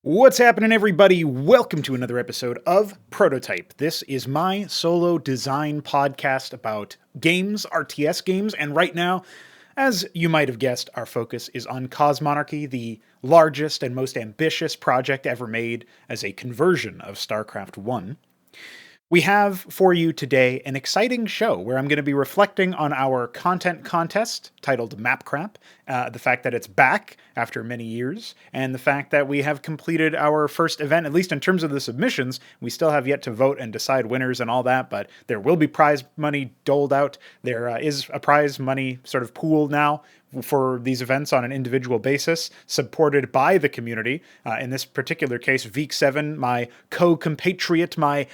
What's happening, everybody? Welcome to another episode of Pr0totype. This is my solo design podcast about games, RTS games, and right now, as you might have guessed, our focus is on Cosmonarchy, the largest and most ambitious project ever made as a conversion of StarCraft 1. We have for you today an exciting show where I'm going to be reflecting on our content contest titled Mapcrap, the fact that it's back after many years, and the fact that we have completed our first event, at least in terms of the submissions. We still have yet to vote and decide winners and all that, but there will be prize money doled out. There is a prize money sort of pool now for these events on an individual basis, supported by the community. In this particular case, Veek7, my co-compatriot, my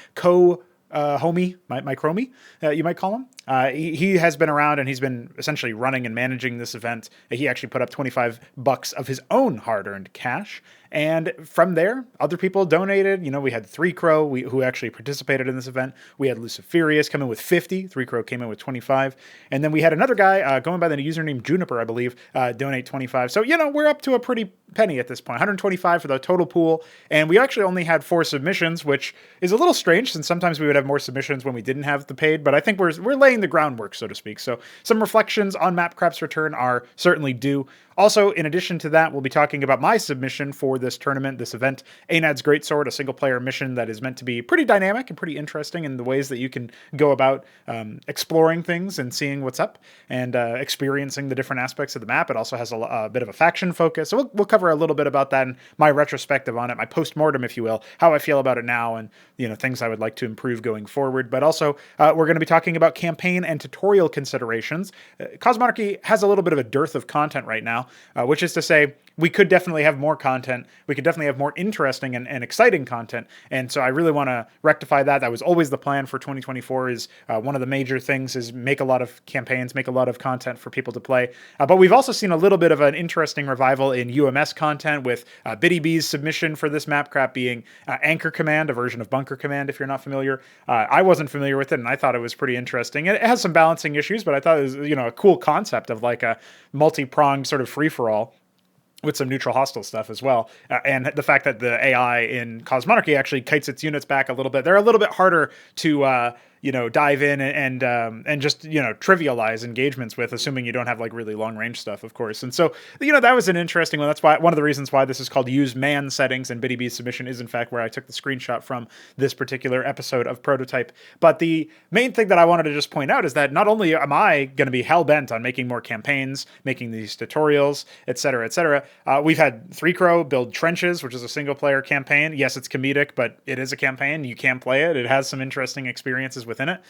homie, my chromie, you might call him. He has been around and he's been essentially running and managing this event. He actually put up $25 of his own hard-earned cash. And from there, other people donated. You know, we had Pr0totype, who actually participated in this event. We had Luciferius come in with 50. Pr0totype came in with 25. And then we had another guy going by the username Juniper, I believe, donate 25. So, you know, we're up to a pretty penny at this point. 125 for the total pool. And we actually only had 4 submissions, which is a little strange since sometimes we would have more submissions when we didn't have the paid. But I think we're laying the groundwork, so to speak. So some reflections on Mapcrap's return are certainly due. Also, in addition to that, we'll be talking about my submission for this tournament, this event, Anad's Greatsword, a single-player mission that is meant to be pretty dynamic and pretty interesting in the ways that you can go about exploring things and seeing what's up and experiencing the different aspects of the map. It also has a bit of a faction focus, so we'll cover a little bit about that and my retrospective on it, my post-mortem, if you will, how I feel about it now and, you know, things I would like to improve going forward. But also, we're going to be talking about campaign and tutorial considerations. Cosmonarchy has a little bit of a dearth of content right now. Which is to say, we could definitely have more content. We could definitely have more interesting and exciting content. And so I really want to rectify that. That was always the plan for 2024 is one of the major things is make a lot of campaigns, make a lot of content for people to play. But we've also seen a little bit of an interesting revival in UMS content with Biddy B's submission for this Mapcrap being Anchor Command, a version of Bunker Command, if you're not familiar. I wasn't familiar with it, and I thought it was pretty interesting. It has some balancing issues, but I thought it was, you know, a cool concept of like a multi-pronged sort of free-for-all with some neutral hostile stuff as well. And the fact that the AI in Cosmonarchy actually kites its units back a little bit. They're a little bit harder to, dive in and just, trivialize engagements with, assuming you don't have like really long range stuff, of course. And so, that was an interesting one. That's why one of the reasons why this is called use man settings, and Biddy B's submission is in fact where I took the screenshot from this particular episode of Pr0totype. But the main thing that I wanted to just point out is that not only am I going to be hell bent on making more campaigns, making these tutorials, etc., etc. We've had Pr0totype build Trenches, which is a single player campaign. Yes, it's comedic, but it is a campaign. You can play it. It has some interesting experiences within it.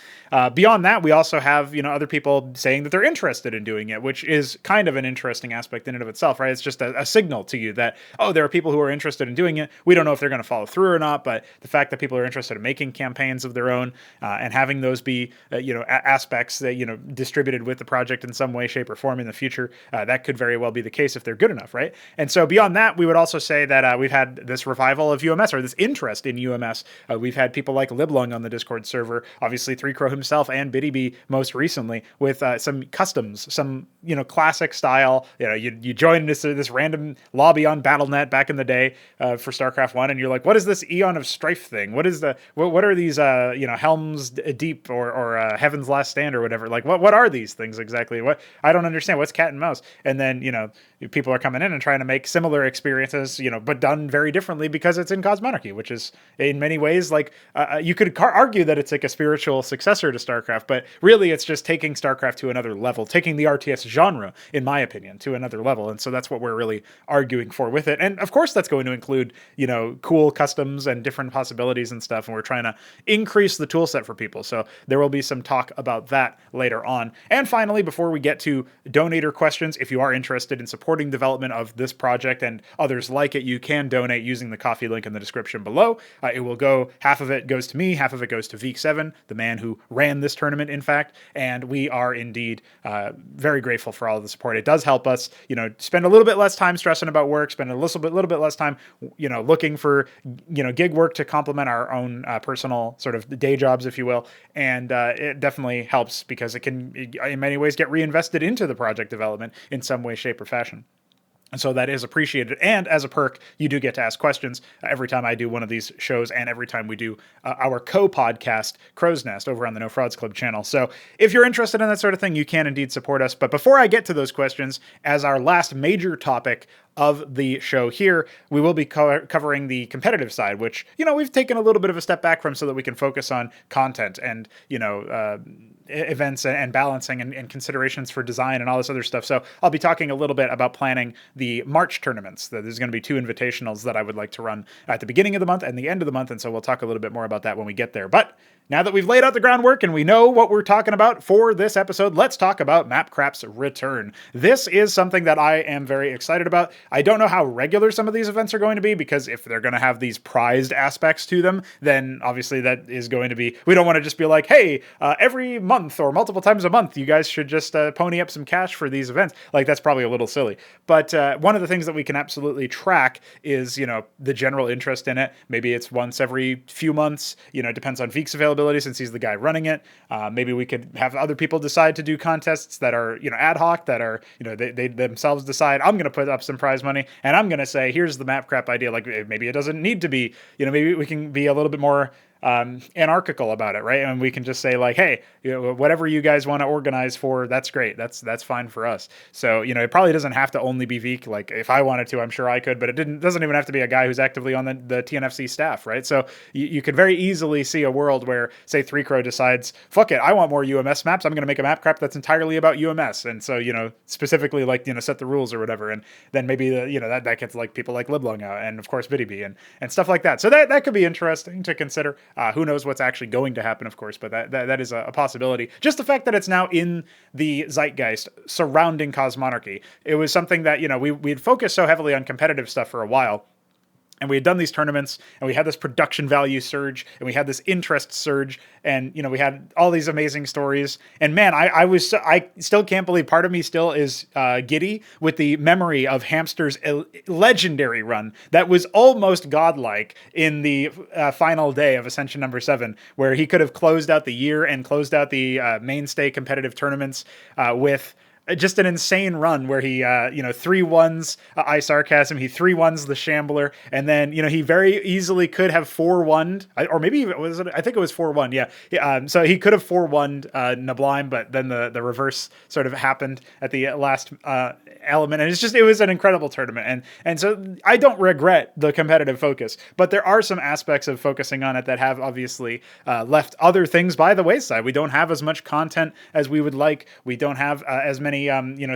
Beyond that, we also have, other people saying that they're interested in doing it, which is kind of an interesting aspect in and of itself, right? It's just a signal to you that, oh, there are people who are interested in doing it. We don't know if they're going to follow through or not, but the fact that people are interested in making campaigns of their own and having those be, aspects that, distributed with the project in some way, shape, or form in the future, that could very well be the case if they're good enough, right? And so beyond that, we would also say that we've had this revival of UMS, or this interest in UMS. We've had people like Liblung on the Discord server, obviously Pr0totype himself and Biddy B most recently, with some customs, some classic style. You join this random lobby on BattleNet back in the day for StarCraft 1, and you're like, what is this Eon of Strife thing? What are these Helm's Deep or Heaven's Last Stand or whatever? Like what are these things exactly? What I don't understand. What's cat and mouse? And then people are coming in and trying to make similar experiences, but done very differently because it's in Cosmonarchy, which is in many ways like you could argue that it's like a spiritual successor to StarCraft, but really it's just taking StarCraft to another level, taking the RTS genre, in my opinion, to another level. And so that's what we're really arguing for with it. And of course that's going to include, cool customs and different possibilities and stuff. And we're trying to increase the tool set for people. So there will be some talk about that later on. And finally, before we get to donator questions, if you are interested in supporting development of this project and others like it, you can donate using the coffee link in the description below. It will go, half of it goes to me, half of it goes to Veek7, the man who ran this tournament, in fact, and we are indeed very grateful for all of the support. It does help us, spend a little bit less time stressing about work, spend a little bit less time, looking for, gig work to complement our own personal sort of day jobs, if you will, and it definitely helps because it can, in many ways, get reinvested into the project development in some way, shape, or fashion. And so that is appreciated. And as a perk, you do get to ask questions every time I do one of these shows and every time we do our co-podcast, Crow's Nest, over on the No Frauds Club channel. So if you're interested in that sort of thing, you can indeed support us. But before I get to those questions, as our last major topic of the show here, we will be covering the competitive side, which, we've taken a little bit of a step back from so that we can focus on content and, events and balancing and considerations for design and all this other stuff. So I'll be talking a little bit about planning the March tournaments. There's going to be 2 invitationals that I would like to run at the beginning of the month and the end of the month. And so we'll talk a little bit more about that when we get there. But now that we've laid out the groundwork and we know what we're talking about for this episode, let's talk about Mapcrap's return. This is something that I am very excited about. I don't know how regular some of these events are going to be, because if they're going to have these prized aspects to them, then obviously that is going to be, we don't want to just be like, hey, every month or multiple times a month, you guys should just pony up some cash for these events. Like, that's probably a little silly. But one of the things that we can absolutely track is, the general interest in it. Maybe it's once every few months, it depends on Veek's availability since he's the guy running it. Maybe we could have other people decide to do contests that are, ad hoc, that are, they themselves decide, I'm going to put up some prize money and I'm going to say, here's the Mapcrap idea. Like, maybe it doesn't need to be, maybe we can be a little bit more anarchical about it, right? And we can just say like, hey, whatever you guys want to organize for, that's great. That's fine for us. So, it probably doesn't have to only be Veek. Like, if I wanted to, I'm sure I could, but it doesn't even have to be a guy who's actively on the TNFC staff, right? So you could very easily see a world where, say, Pr0totype decides, fuck it, I want more UMS maps. I'm going to make a Mapcrap that's entirely about UMS. And so, specifically like, set the rules or whatever. And then maybe that gets like people like Liblung out, and of course Biddy and stuff like that. So that could be interesting to consider. Who knows what's actually going to happen, of course, but that is a possibility. Just the fact that it's now in the zeitgeist surrounding Cosmonarchy. It was something that, we'd focused so heavily on competitive stuff for a while. And we had done these tournaments, and we had this production value surge, and we had this interest surge, and we had all these amazing stories. And man, I still can't believe, part of me still is giddy with the memory of Hamster's legendary run that was almost godlike in the final day of Ascension number 7, where he could have closed out the year and closed out the mainstay competitive tournaments with just an insane run where he, 3-1s I Sarcasm, he 3-1s the Shambler, and then, he very easily could have 4-1'd, or maybe even, I think it was 4-1, yeah. So he could have 4-1'd Nablime, but then the reverse sort of happened at the last element, and it was an incredible tournament, and so I don't regret the competitive focus, but there are some aspects of focusing on it that have obviously left other things by the wayside. We don't have as much content as we would like. We don't have as many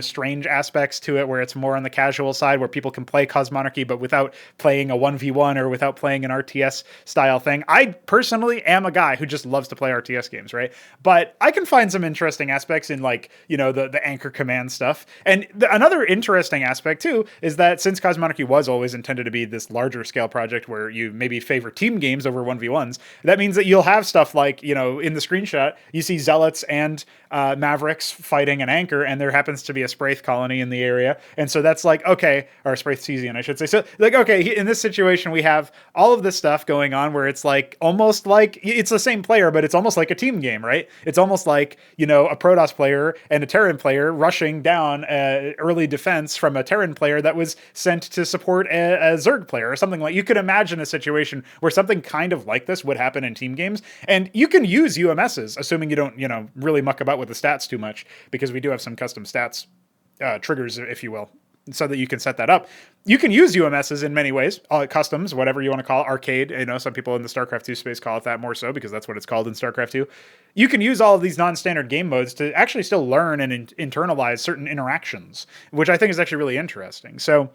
strange aspects to it, where it's more on the casual side, where people can play Cosmonarchy but without playing a 1v1 or without playing an RTS style thing. I personally am a guy who just loves to play RTS games, right? But I can find some interesting aspects in the anchor command stuff. And another interesting aspect too is that since Cosmonarchy was always intended to be this larger scale project where you maybe favor team games over 1v1s, that means that you'll have stuff like, in the screenshot, you see Zealots and Mavericks fighting an anchor, and there happens to be a Spraith colony in the area. And so that's like, okay, or Spraith Cesian, I should say. So like, okay, in this situation, we have all of this stuff going on where it's like, almost like it's the same player, but it's almost like a team game, right? It's almost like, a Protoss player and a Terran player rushing down early defense from a Terran player that was sent to support a Zerg player or something. Like, you could imagine a situation where something kind of like this would happen in team games. And you can use UMSs, assuming you don't, really muck about with the stats too much, because we do have some custom stats triggers, if you will, so that you can set that up. You can use UMSs in many ways, customs, whatever you want to call it, arcade. Some people in the StarCraft 2 space call it that more so because that's what it's called in StarCraft 2. You can use all of these non-standard game modes to actually still learn and internalize certain interactions, which I think is actually really interesting. So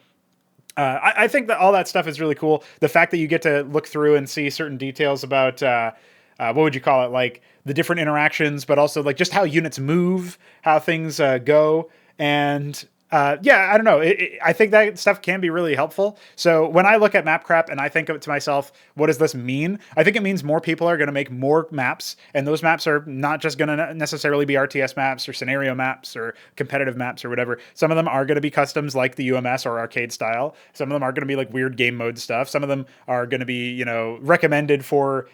I think that all that stuff is really cool. The fact that you get to look through and see certain details about what would you call it, like the different interactions, but also like just how units move, how things go. And I don't know. I think that stuff can be really helpful. So when I look at Mapcrap and I think of it to myself, what does this mean? I think it means more people are going to make more maps, and those maps are not just going to necessarily be RTS maps or scenario maps or competitive maps or whatever. Some of them are going to be customs like the UMS or arcade style. Some of them are going to be like weird game mode stuff. Some of them are going to be, recommended for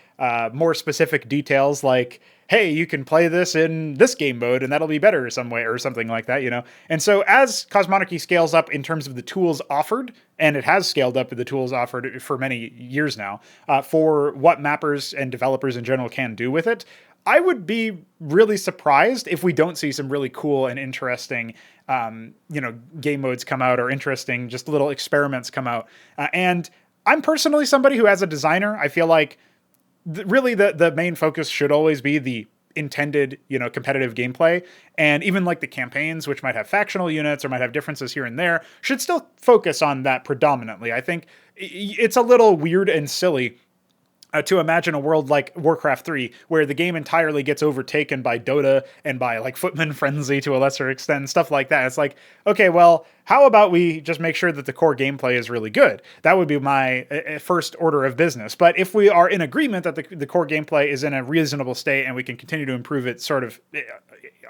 more specific details like hey, you can play this in this game mode and that'll be better some way or something like that, you know? And so as Cosmonarchy scales up in terms of the tools offered, and it has scaled up with the tools offered for many years now, for what mappers and developers in general can do with it, I would be really surprised if we don't see some really cool and interesting, game modes come out, or interesting just little experiments come out. And I'm personally somebody who, as a designer, I feel like really the main focus should always be the intended, competitive gameplay. And even like the campaigns, which might have factional units or might have differences here and there, should still focus on that predominantly. I think it's a little weird and silly to imagine a world like Warcraft 3, where the game entirely gets overtaken by Dota and by like Footman Frenzy to a lesser extent, stuff like that. It's like, okay, well, how about we just make sure that the core gameplay is really good? That would be my first order of business. But if we are in agreement that the core gameplay is in a reasonable state and we can continue to improve it sort of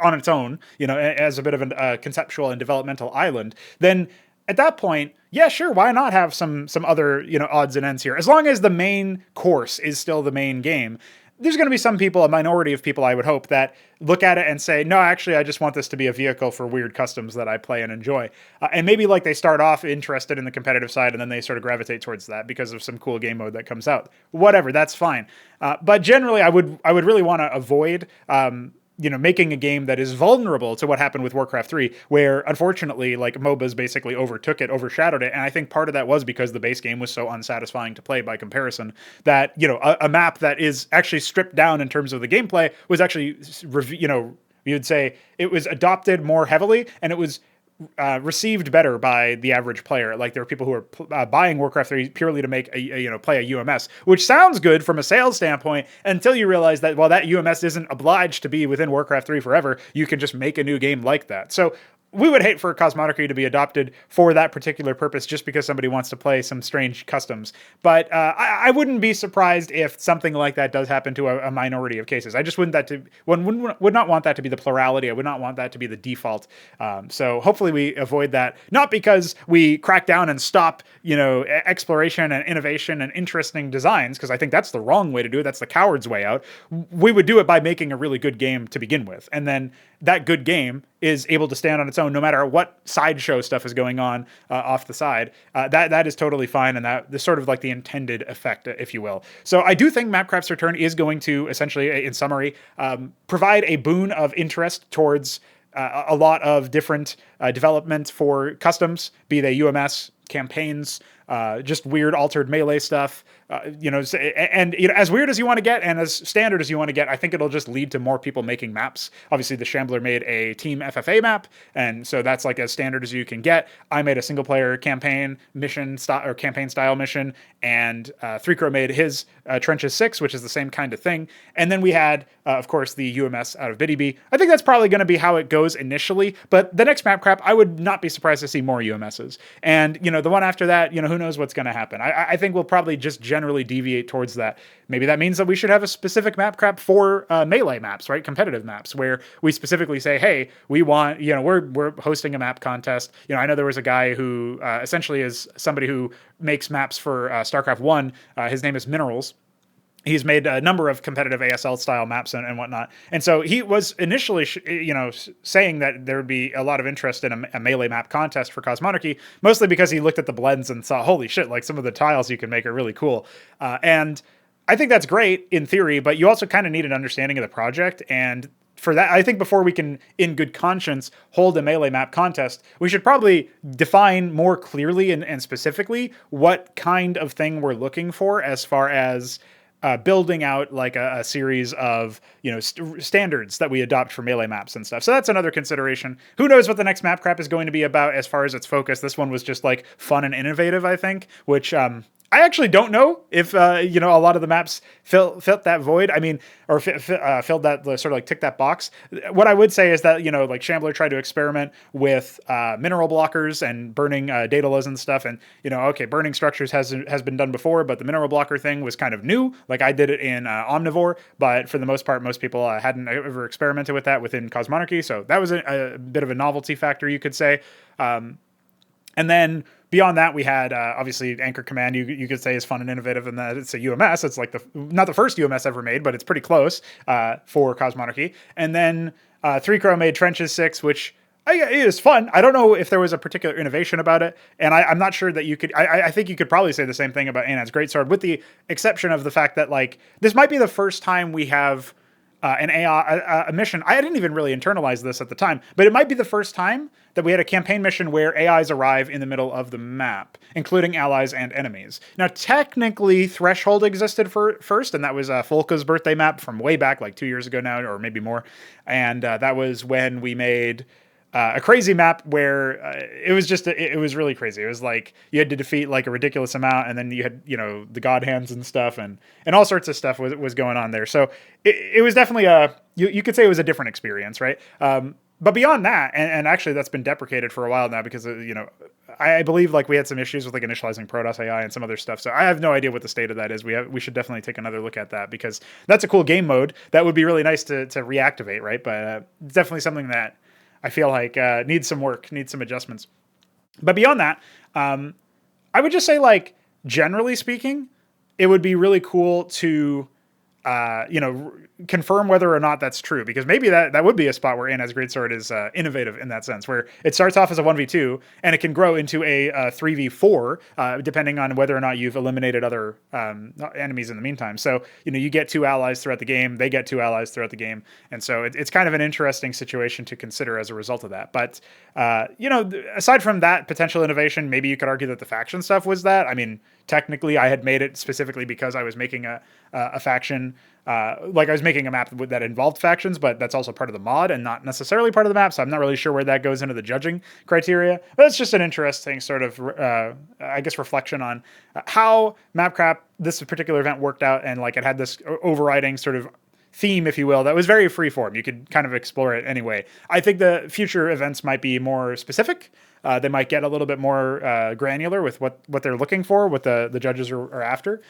on its own, as a bit of a conceptual and developmental island, then at that point, yeah, sure, why not have some other, odds and ends here? As long as the main course is still the main game, there's going to be some people, a minority of people, I would hope, that look at it and say, no, actually, I just want this to be a vehicle for weird customs that I play and enjoy. And maybe like they start off interested in the competitive side and then they sort of gravitate towards that because of some cool game mode that comes out. Whatever, that's fine. But generally, I would really want to avoid making a game that is vulnerable to what happened with Warcraft 3, where unfortunately, like, MOBAs basically overshadowed it. And I think part of that was because the base game was so unsatisfying to play by comparison that, a map that is actually stripped down in terms of the gameplay was actually, you'd say it was adopted more heavily and it was received better by the average player. Like, there are people who are buying Warcraft 3 purely to make play a UMS, which sounds good from a sales standpoint until you realize that, well, that UMS isn't obliged to be within Warcraft 3 forever. You can just make a new game like that. So we would hate for Cosmonarchy to be adopted for that particular purpose just because somebody wants to play some strange customs. But I wouldn't be surprised if something like that does happen to a minority of cases. I just would not want that to be the plurality. I would not want that to be the default. So hopefully we avoid that, not because we crack down and stop, exploration and innovation and interesting designs, because I think that's the wrong way to do it. That's the coward's way out. We would do it by making a really good game to begin with. And then that good game is able to stand on its own no matter what sideshow stuff is going on off the side. That is totally fine, and that is sort of like the intended effect, if you will. So I do think Mapcrap's return is going to essentially, in summary, provide a boon of interest towards a lot of different development for customs, be they UMS, campaigns, just weird altered melee stuff, as weird as you want to get and as standard as you want to get, I think it'll just lead to more people making maps. Obviously, the Shambler made a team FFA map, and so that's like as standard as you can get. I made a single player campaign mission or campaign style mission, and Pr0totype made his Trenches 6, which is the same kind of thing. And then we had, of course, the UMS out of BiddyB. I think that's probably going to be how it goes initially, but the next Mapcrap, I would not be surprised to see more UMSs. And, the one after that, who knows what's going to happen. I think we'll probably just generally deviate towards that. Maybe that means that we should have a specific Mapcrap for melee maps, right? Competitive maps, where we specifically say, hey, we want, we're hosting a map contest. I know there was a guy who essentially is somebody who makes maps for StarCraft 1. His name is Minerals. He's made a number of competitive ASL style maps and whatnot. And so he was initially, saying that there would be a lot of interest in a melee map contest for Cosmonarchy, mostly because he looked at the blends and saw, holy shit, like some of the tiles you can make are really cool. And I think that's great in theory, but you also kind of need an understanding of the project. And for that, I think before we can, in good conscience, hold a melee map contest, we should probably define more clearly and specifically what kind of thing we're looking for as far as building out like a series of, standards that we adopt for melee maps and stuff. So that's another consideration. Who knows what the next Mapcrap is going to be about as far as its focus. This one was just like fun and innovative, I think, which I actually don't know if, a lot of the maps filled that void. I mean, or filled that, sort of like tick that box. What I would say is that, like Shambler tried to experiment with mineral blockers and burning Daedalus and stuff. And, burning structures has been done before, but the mineral blocker thing was kind of new. Like I did it in Omnivore, but for the most part, most people hadn't ever experimented with that within Cosmonarchy. So that was a bit of a novelty factor, you could say. And then beyond that, we had obviously Anchor Command. You could say is fun and innovative, in that it's a UMS. It's like not the first UMS ever made, but it's pretty close for Cosmonarchy. And then 3Crow made Trenches 6, which it is fun. I don't know if there was a particular innovation about it, and I'm not sure that you could. I think you could probably say the same thing about Anand's Greatsword, with the exception of the fact that like this might be the first time we have an AI a mission. I didn't even really internalize this at the time, but it might be the first time that we had a campaign mission where AIs arrive in the middle of the map, including allies and enemies. Now, technically, Threshold existed first, and that was Folka's birthday map from way back, like 2 years ago now, or maybe more. And that was when we made a crazy map where it was just it was really crazy. It was like you had to defeat like a ridiculous amount, and then you had the god hands and stuff, and all sorts of stuff was going on there. So it was definitely you could say it was a different experience, right? But beyond that, and actually that's been deprecated for a while now because I believe like we had some issues with like initializing Protoss AI and some other stuff. So I have no idea what the state of that is. We should definitely take another look at that, because that's a cool game mode that would be really nice to reactivate, right? But it's definitely something that I feel like needs some work, needs some adjustments. But beyond that, I would just say, like, generally speaking, it would be really cool to, confirm whether or not that's true, because maybe that would be a spot where Anand's Greatsword is innovative in that sense, where it starts off as a 1v2 and it can grow into a 3v4, depending on whether or not you've eliminated other enemies in the meantime. So, you get 2 allies throughout the game, they get 2 allies throughout the game. And so it's kind of an interesting situation to consider as a result of that. But, aside from that potential innovation, maybe you could argue that the faction stuff was that. I mean, technically I had made it specifically because I was making a faction, like I was making a map that involved factions, but that's also part of the mod and not necessarily part of the map. So I'm not really sure where that goes into the judging criteria, but it's just an interesting sort of, I guess, reflection on how Mapcrap, this particular event, worked out. And like it had this overriding sort of theme, if you will, that was very freeform. You could kind of explore it anyway. I think the future events might be more specific. They might get a little bit more granular with what they're looking for, what the judges are after.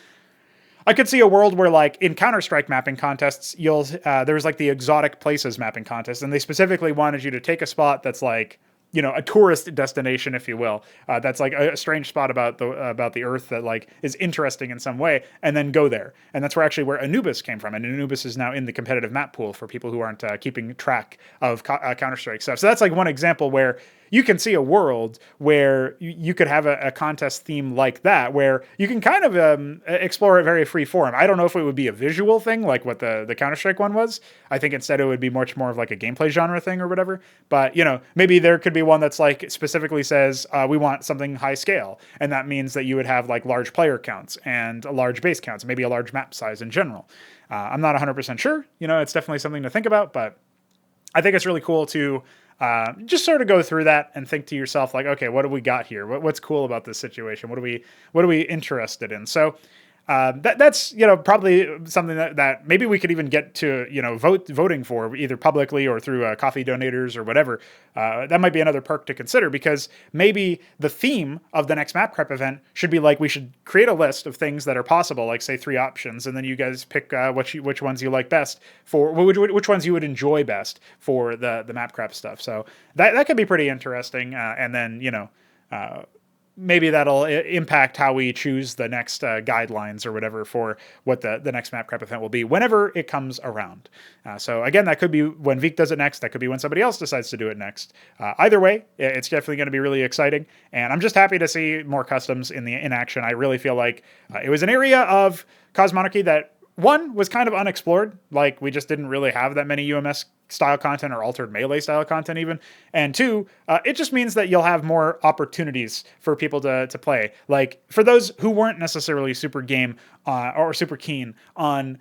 I could see a world where, like, in Counter-Strike mapping contests, there was like the exotic places mapping contest, and they specifically wanted you to take a spot that's like, a tourist destination, if you will. That's like a strange spot about the Earth that like is interesting in some way, and then go there. And that's where Anubis came from. And Anubis is now in the competitive map pool for people who aren't keeping track of Counter-Strike stuff. So that's like one example where you can see a world where you could have a contest theme like that, where you can kind of explore it very free form. I don't know if it would be a visual thing like what the Counter-Strike one was. I think instead it would be much more of like a gameplay genre thing or whatever. But, maybe there could be one that's like specifically says, we want something high scale. And that means that you would have like large player counts and a large base counts, maybe a large map size in general. I'm not 100% sure. It's definitely something to think about, but I think it's really cool to just sort of go through that and think to yourself, like, okay, what do we got here? What's cool about this situation? What are we interested in? So that's probably something that maybe we could even get to voting for, either publicly or through coffee donators or whatever. That might be another perk to consider, because maybe the theme of the next Mapcrap event should be like, we should create a list of things that are possible, like say 3 options, and then you guys pick which ones you like best for which ones you would enjoy best for the Mapcrap stuff. So that could be pretty interesting, and then maybe that'll impact how we choose the next guidelines or whatever for what the next Mapcrap event will be whenever it comes around. So again, that could be when Veek does it next. That could be when somebody else decides to do it next. Either way, it's definitely going to be really exciting. And I'm just happy to see more customs in action. I really feel like it was an area of Cosmonarchy that, one, was kind of unexplored. Like, we just didn't really have that many UMS style content or altered melee style content even. And 2, it just means that you'll have more opportunities for people to play. Like, for those who weren't necessarily super game or super keen on,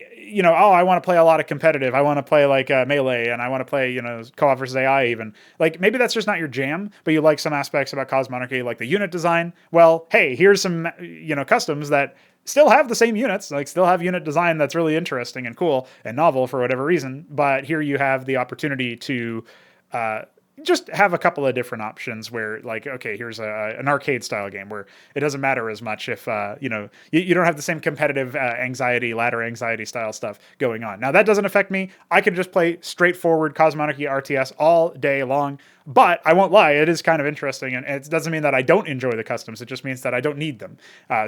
I want to play a lot of competitive. I want to play like melee, and I want to play, co-op versus AI even. Like, maybe that's just not your jam, but you like some aspects about Cosmonarchy, like the unit design. Well, hey, here's some, customs that still have the same units, like still have unit design that's really interesting and cool and novel for whatever reason. But here you have the opportunity to just have a couple of different options where, like, okay, here's an arcade style game where it doesn't matter as much if you don't have the same competitive anxiety, ladder anxiety style stuff going on. Now that doesn't affect me. I can just play straightforward Cosmonarchy RTS all day long. But I won't lie, it is kind of interesting, and it doesn't mean that I don't enjoy the customs. It just means that I don't need them.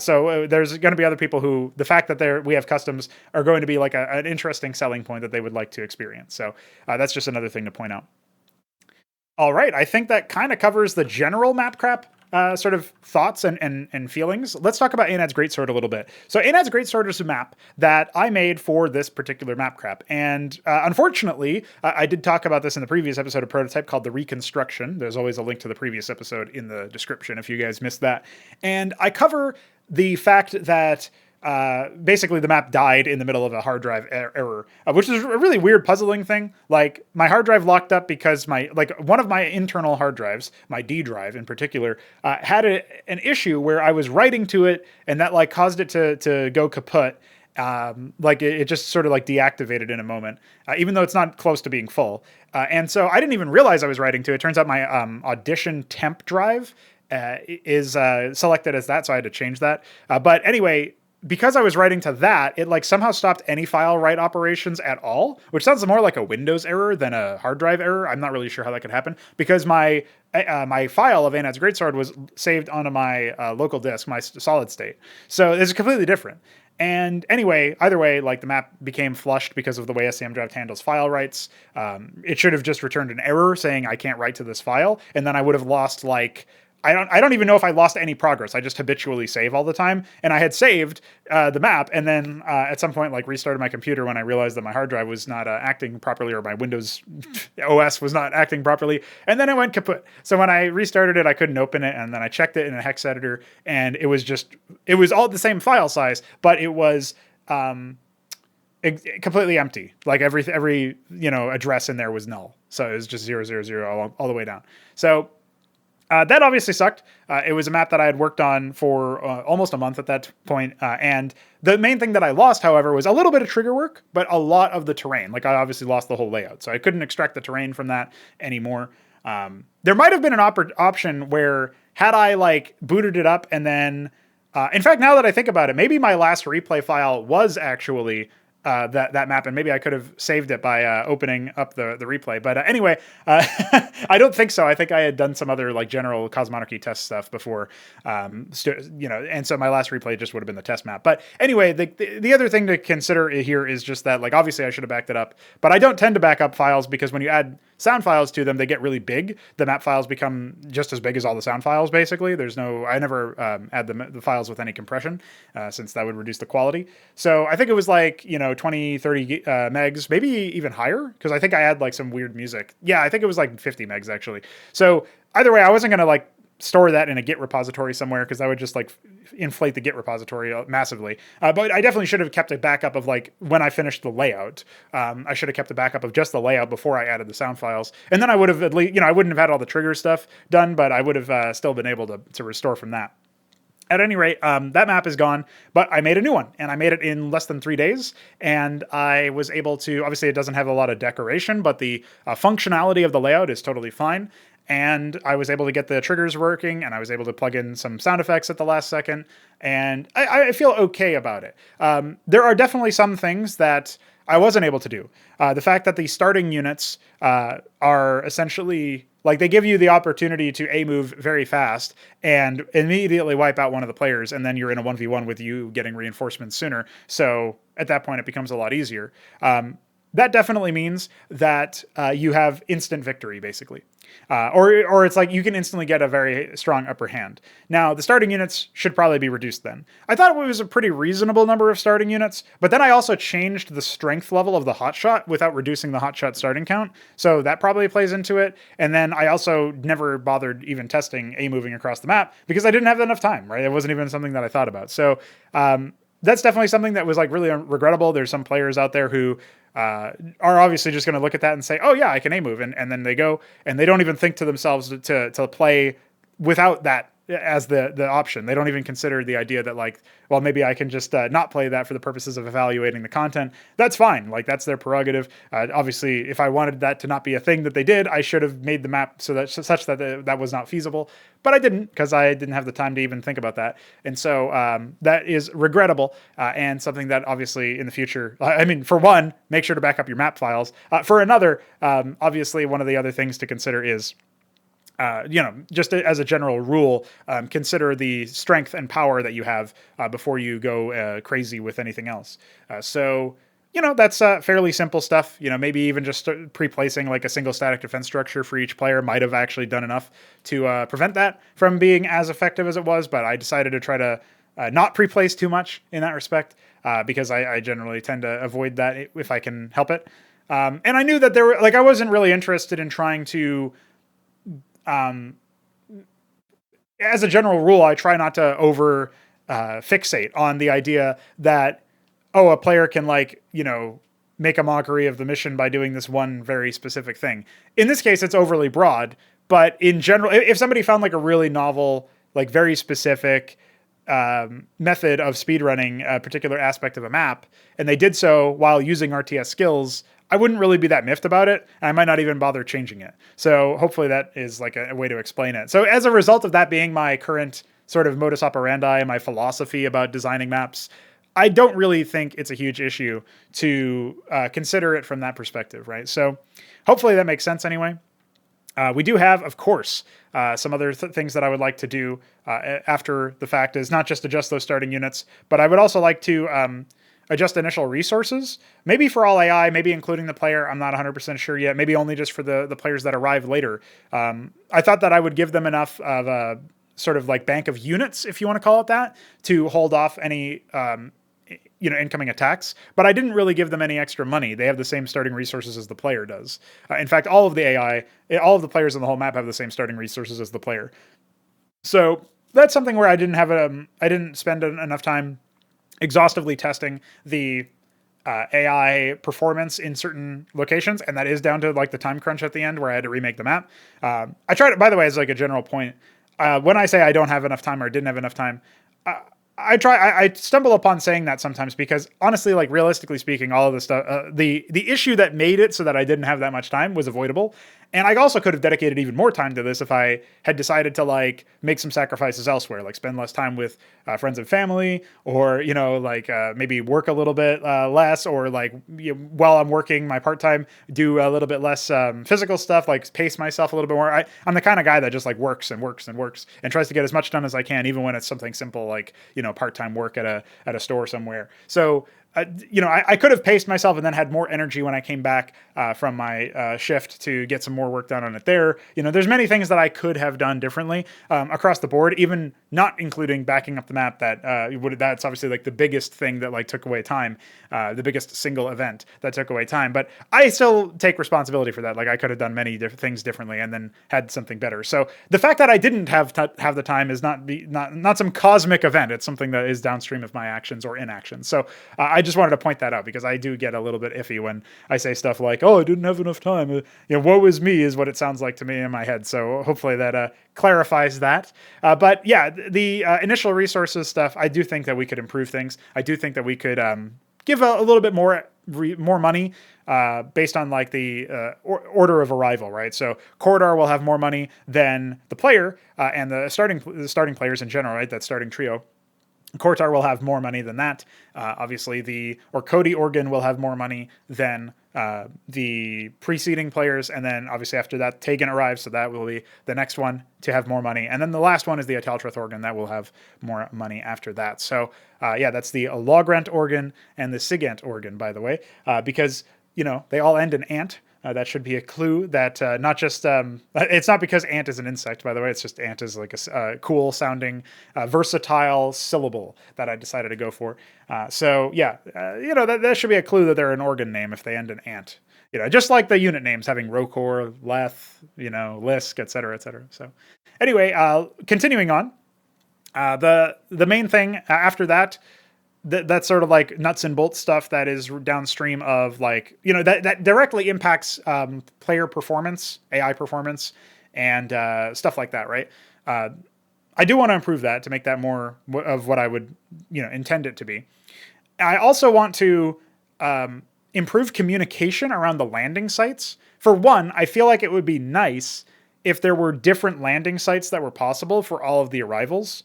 So there's going to be other people who the fact that we have customs are going to be like an interesting selling point that they would like to experience. So that's just another thing to point out. All right, I think that kind of covers the general Mapcrap sort of thoughts and feelings. Let's talk about Anad's Greatsword a little bit. So Anad's Greatsword is a map that I made for this particular Mapcrap. And unfortunately, I did talk about this in the previous episode of Prototype called The Reconstruction. There's always a link to the previous episode in the description if you guys missed that. And I cover the fact that basically the map died in the middle of a hard drive error, which is a really weird puzzling thing. Like my hard drive locked up because one of my internal hard drives, my D drive in particular, had an issue where I was writing to it and that like caused it to go kaput. Like it just sort of like deactivated in a moment, even though it's not close to being full. And so I didn't even realize I was writing to it. Turns out my Audition temp drive is selected as that, so I had to change that. But anyway, because I was writing to that, it like somehow stopped any file write operations at all, which sounds more like a Windows error than a hard drive error. I'm not really sure how that could happen because my file of Anad's Greatsword was saved onto my local disk, my solid state. So it's completely different. And anyway, either way, like the map became flushed because of the way SCMDrive handles file writes. It should have just returned an error saying I can't write to this file, and then I would have lost like I don't even know if I lost any progress. I just habitually save all the time. And I had saved the map and then at some point like restarted my computer when I realized that my hard drive was not acting properly or my Windows OS was not acting properly. And then it went kaput. So when I restarted it, I couldn't open it. And then I checked it in a hex editor and it was all the same file size, but it was completely empty. Like every address in there was null. So it was just 000 all the way down. So that obviously sucked. It was a map that I had worked on for almost a month at that point. And the main thing that I lost, however, was a little bit of trigger work, but a lot of the terrain. Like I obviously lost the whole layout. So I couldn't extract the terrain from that anymore. There might have been an option where had I like booted it up and then, in fact, now that I think about it, maybe my last replay file was actually that map, and maybe I could have saved it by opening up the replay. But anyway, I don't think so. I think I had done some other like general Cosmonarchy test stuff before, and so my last replay just would have been the test map. But anyway, the other thing to consider here is just that like obviously I should have backed it up, but I don't tend to back up files because when you add sound files to them, they get really big. The map files become just as big as all the sound files, basically. I never add the files with any compression, since that would reduce the quality. So I think it was like, 20, 30 megs, maybe even higher, because I think I had like some weird music. Yeah, I think it was like 50 megs, actually. So either way, I wasn't going to like store that in a Git repository somewhere because that would just like inflate the Git repository massively. But I definitely should have kept a backup of like when I finished the layout. I should have kept a backup of just the layout before I added the sound files. And then I would have at least, I wouldn't have had all the trigger stuff done, but I would have still been able to restore from that. At any rate, that map is gone, but I made a new one, and I made it in less than 3 days, and I was able to, obviously it doesn't have a lot of decoration, but the functionality of the layout is totally fine, and I was able to get the triggers working, and I was able to plug in some sound effects at the last second, and I feel okay about it. There are definitely some things that I wasn't able to do. The fact that the starting units are essentially like they give you the opportunity to move very fast and immediately wipe out one of the players, and then you're in a 1v1 with you getting reinforcements sooner. So at that point, it becomes a lot easier. That definitely means that you have instant victory, basically. Or it's like you can instantly get a very strong upper hand. Now, the starting units should probably be reduced then. I thought it was a pretty reasonable number of starting units, but then I also changed the strength level of the hotshot without reducing the hotshot starting count, so that probably plays into it. And then I also never bothered even testing moving across the map because I didn't have enough time, right? It wasn't even something that I thought about. So that's definitely something that was like really regrettable. There's some players out there who are obviously just going to look at that and say, oh yeah, I can move. And then they go and they don't even think to themselves to play without that as the option. They don't even consider the idea that like, well, maybe I can just not play that for the purposes of evaluating the content. That's fine. Like that's their prerogative. Obviously, if I wanted that to not be a thing that they did, I should have made the map so that such that that was not feasible. But I didn't because I didn't have the time to even think about that. And so that is regrettable and something that obviously in the future, I mean, for one, make sure to back up your map files. For another, obviously, one of the other things to consider is just as a general rule, consider the strength and power that you have before you go crazy with anything else. So, that's fairly simple stuff. Maybe even just pre-placing like a single static defense structure for each player might have actually done enough to prevent that from being as effective as it was. But I decided to try to not pre-place too much in that respect because I generally tend to avoid that if I can help it. And I knew that I wasn't really interested in trying to as a general rule, I try not to over fixate on the idea that, a player can make a mockery of the mission by doing this one very specific thing. In this case, it's overly broad, but in general, if somebody found like a really novel, like very specific method of speedrunning a particular aspect of a map, and they did so while using RTS skills, I wouldn't really be that miffed about it. And I might not even bother changing it. So hopefully that is like a way to explain it. So as a result of that being my current sort of modus operandi, my philosophy about designing maps, I don't really think it's a huge issue to consider it from that perspective, right? So hopefully that makes sense anyway. We do have, of course, some other things that I would like to do after the fact is not just adjust those starting units, but I would also like to adjust initial resources, maybe for all AI, maybe including the player. I'm not 100% sure yet. Maybe only just for the players that arrive later. I thought that I would give them enough of a sort of like bank of units, if you want to call it that, to hold off any incoming attacks, but I didn't really give them any extra money. They have the same starting resources as the player does. In fact, all of the AI, all of the players on the whole map have the same starting resources as the player. So that's something where I didn't spend enough time exhaustively testing the AI performance in certain locations, and that is down to like the time crunch at the end where I had to remake the map. I tried it, by the way, as like a general point. When I say I don't have enough time or didn't have enough time, I stumble upon saying that sometimes because honestly, like realistically speaking, all of the stuff, the issue that made it so that I didn't have that much time was avoidable. And I also could have dedicated even more time to this if I had decided to like make some sacrifices elsewhere, like spend less time with friends and family, or maybe work a little bit less, or while I'm working my part-time, do a little bit less physical stuff, like pace myself a little bit more. I'm the kind of guy that just like works and works and works and tries to get as much done as I can, even when it's something simple like part-time work at a store somewhere. So I could have paced myself and then had more energy when I came back from my shift to get some more work done on it there. There's many things that I could have done differently across the board, even not including backing up the map. That's obviously like the biggest thing that like took away time, the biggest single event that took away time. But I still take responsibility for that. Like I could have done many different things differently and then had something better. So the fact that I didn't have the time is not some cosmic event. It's something that is downstream of my actions or inactions. So I just wanted to point that out because I do get a little bit iffy when I say stuff like, "Oh, I didn't have enough time." Woe is me is what it sounds like to me in my head. So hopefully that clarifies that. But yeah, the initial resources stuff, I do think that we could improve things. I do think that we could give a little bit more money based on like the order of arrival, right? So Corridor will have more money than the player and the starting players in general, right? That starting trio. Kortar will have more money than that. Obviously, Cody Organ will have more money than the preceding players. And then obviously after that, Tegan arrives. So that will be the next one to have more money. And then the last one is the Ataltrith Organ that will have more money after that. So that's the Logrant Organ and the Sigant Organ, by the way, because, they all end in ant. That should be a clue that not just, it's not because ant is an insect, by the way, it's just ant is like a cool sounding, versatile syllable that I decided to go for. That should be a clue that they're an organ name if they end in ant. Just like the unit names having Rokor, Leth, Lisk, et cetera, et cetera. So anyway, continuing on, the main thing after that, that's sort of like nuts and bolts stuff that is downstream of that directly impacts player performance, AI performance, and stuff like that, right? I do want to improve that to make that more of what I would, intend it to be. I also want to improve communication around the landing sites. For one, I feel like it would be nice if there were different landing sites that were possible for all of the arrivals,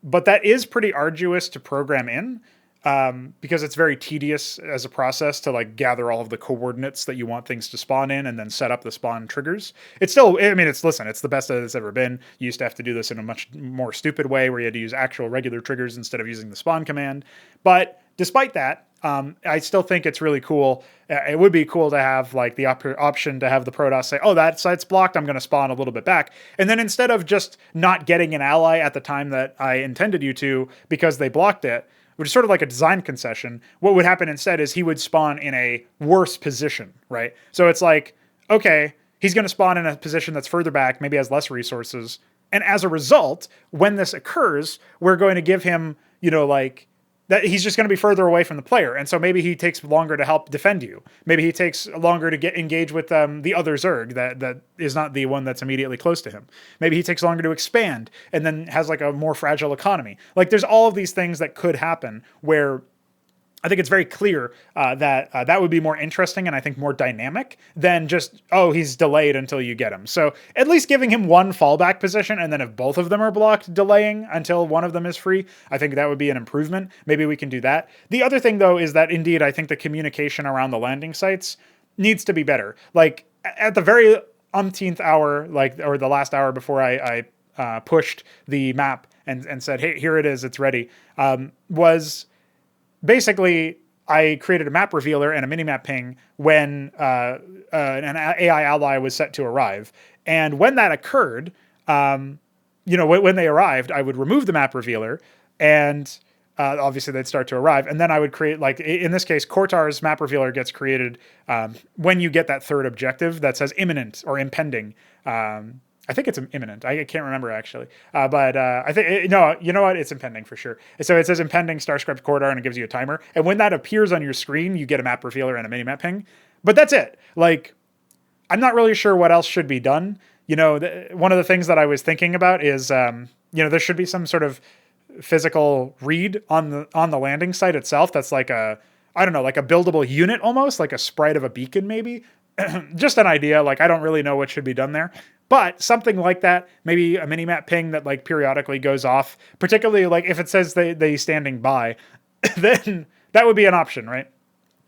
but that is pretty arduous to program in. Because it's very tedious as a process to like gather all of the coordinates that you want things to spawn in and then set up the spawn triggers. It's still, I mean, it's the best that it's ever been. You used to have to do this in a much more stupid way where you had to use actual regular triggers instead of using the spawn command. But despite that, I still think it's really cool. It would be cool to have like the option to have the Protoss say, oh, that site's blocked, I'm going to spawn a little bit back. And then instead of just not getting an ally at the time that I intended you to because they blocked it, which is sort of like a design concession, what would happen instead is he would spawn in a worse position, right? So it's like, okay, he's going to spawn in a position that's further back, maybe has less resources. And as a result, when this occurs, we're going to give him, like, that he's just going to be further away from the player. And so maybe he takes longer to help defend you. Maybe he takes longer to get engaged with the other Zerg that is not the one that's immediately close to him. Maybe he takes longer to expand and then has like a more fragile economy. Like there's all of these things that could happen where I think it's very clear that that would be more interesting and I think more dynamic than just, oh, he's delayed until you get him. So at least giving him one fallback position, and then if both of them are blocked, delaying until one of them is free, I think that would be an improvement. Maybe we can do that. The other thing, though, is that indeed I think the communication around the landing sites needs to be better. Like at the very umpteenth hour, or the last hour before I pushed the map and said, hey, here it is, it's ready, was... Basically, I created a map revealer and a minimap ping when an AI ally was set to arrive. And when that occurred, when they arrived, I would remove the map revealer and obviously they'd start to arrive. And then I would create, like in this case, Kortar's map revealer gets created when you get that third objective that says imminent or impending. I think it's imminent. I can't remember actually. But I think, no, you know what? It's impending for sure. So it says impending Starscraft Corridor and it gives you a timer. And when that appears on your screen, you get a map revealer and a minimap ping. But that's it. Like, I'm not really sure what else should be done. One of the things that I was thinking about is, there should be some sort of physical read on the landing site itself. That's like like a buildable unit almost, like a sprite of a beacon maybe. Just an idea. Like, I don't really know what should be done there. But something like that, maybe a minimap ping that like periodically goes off, particularly like if it says they standing by, then that would be an option, right?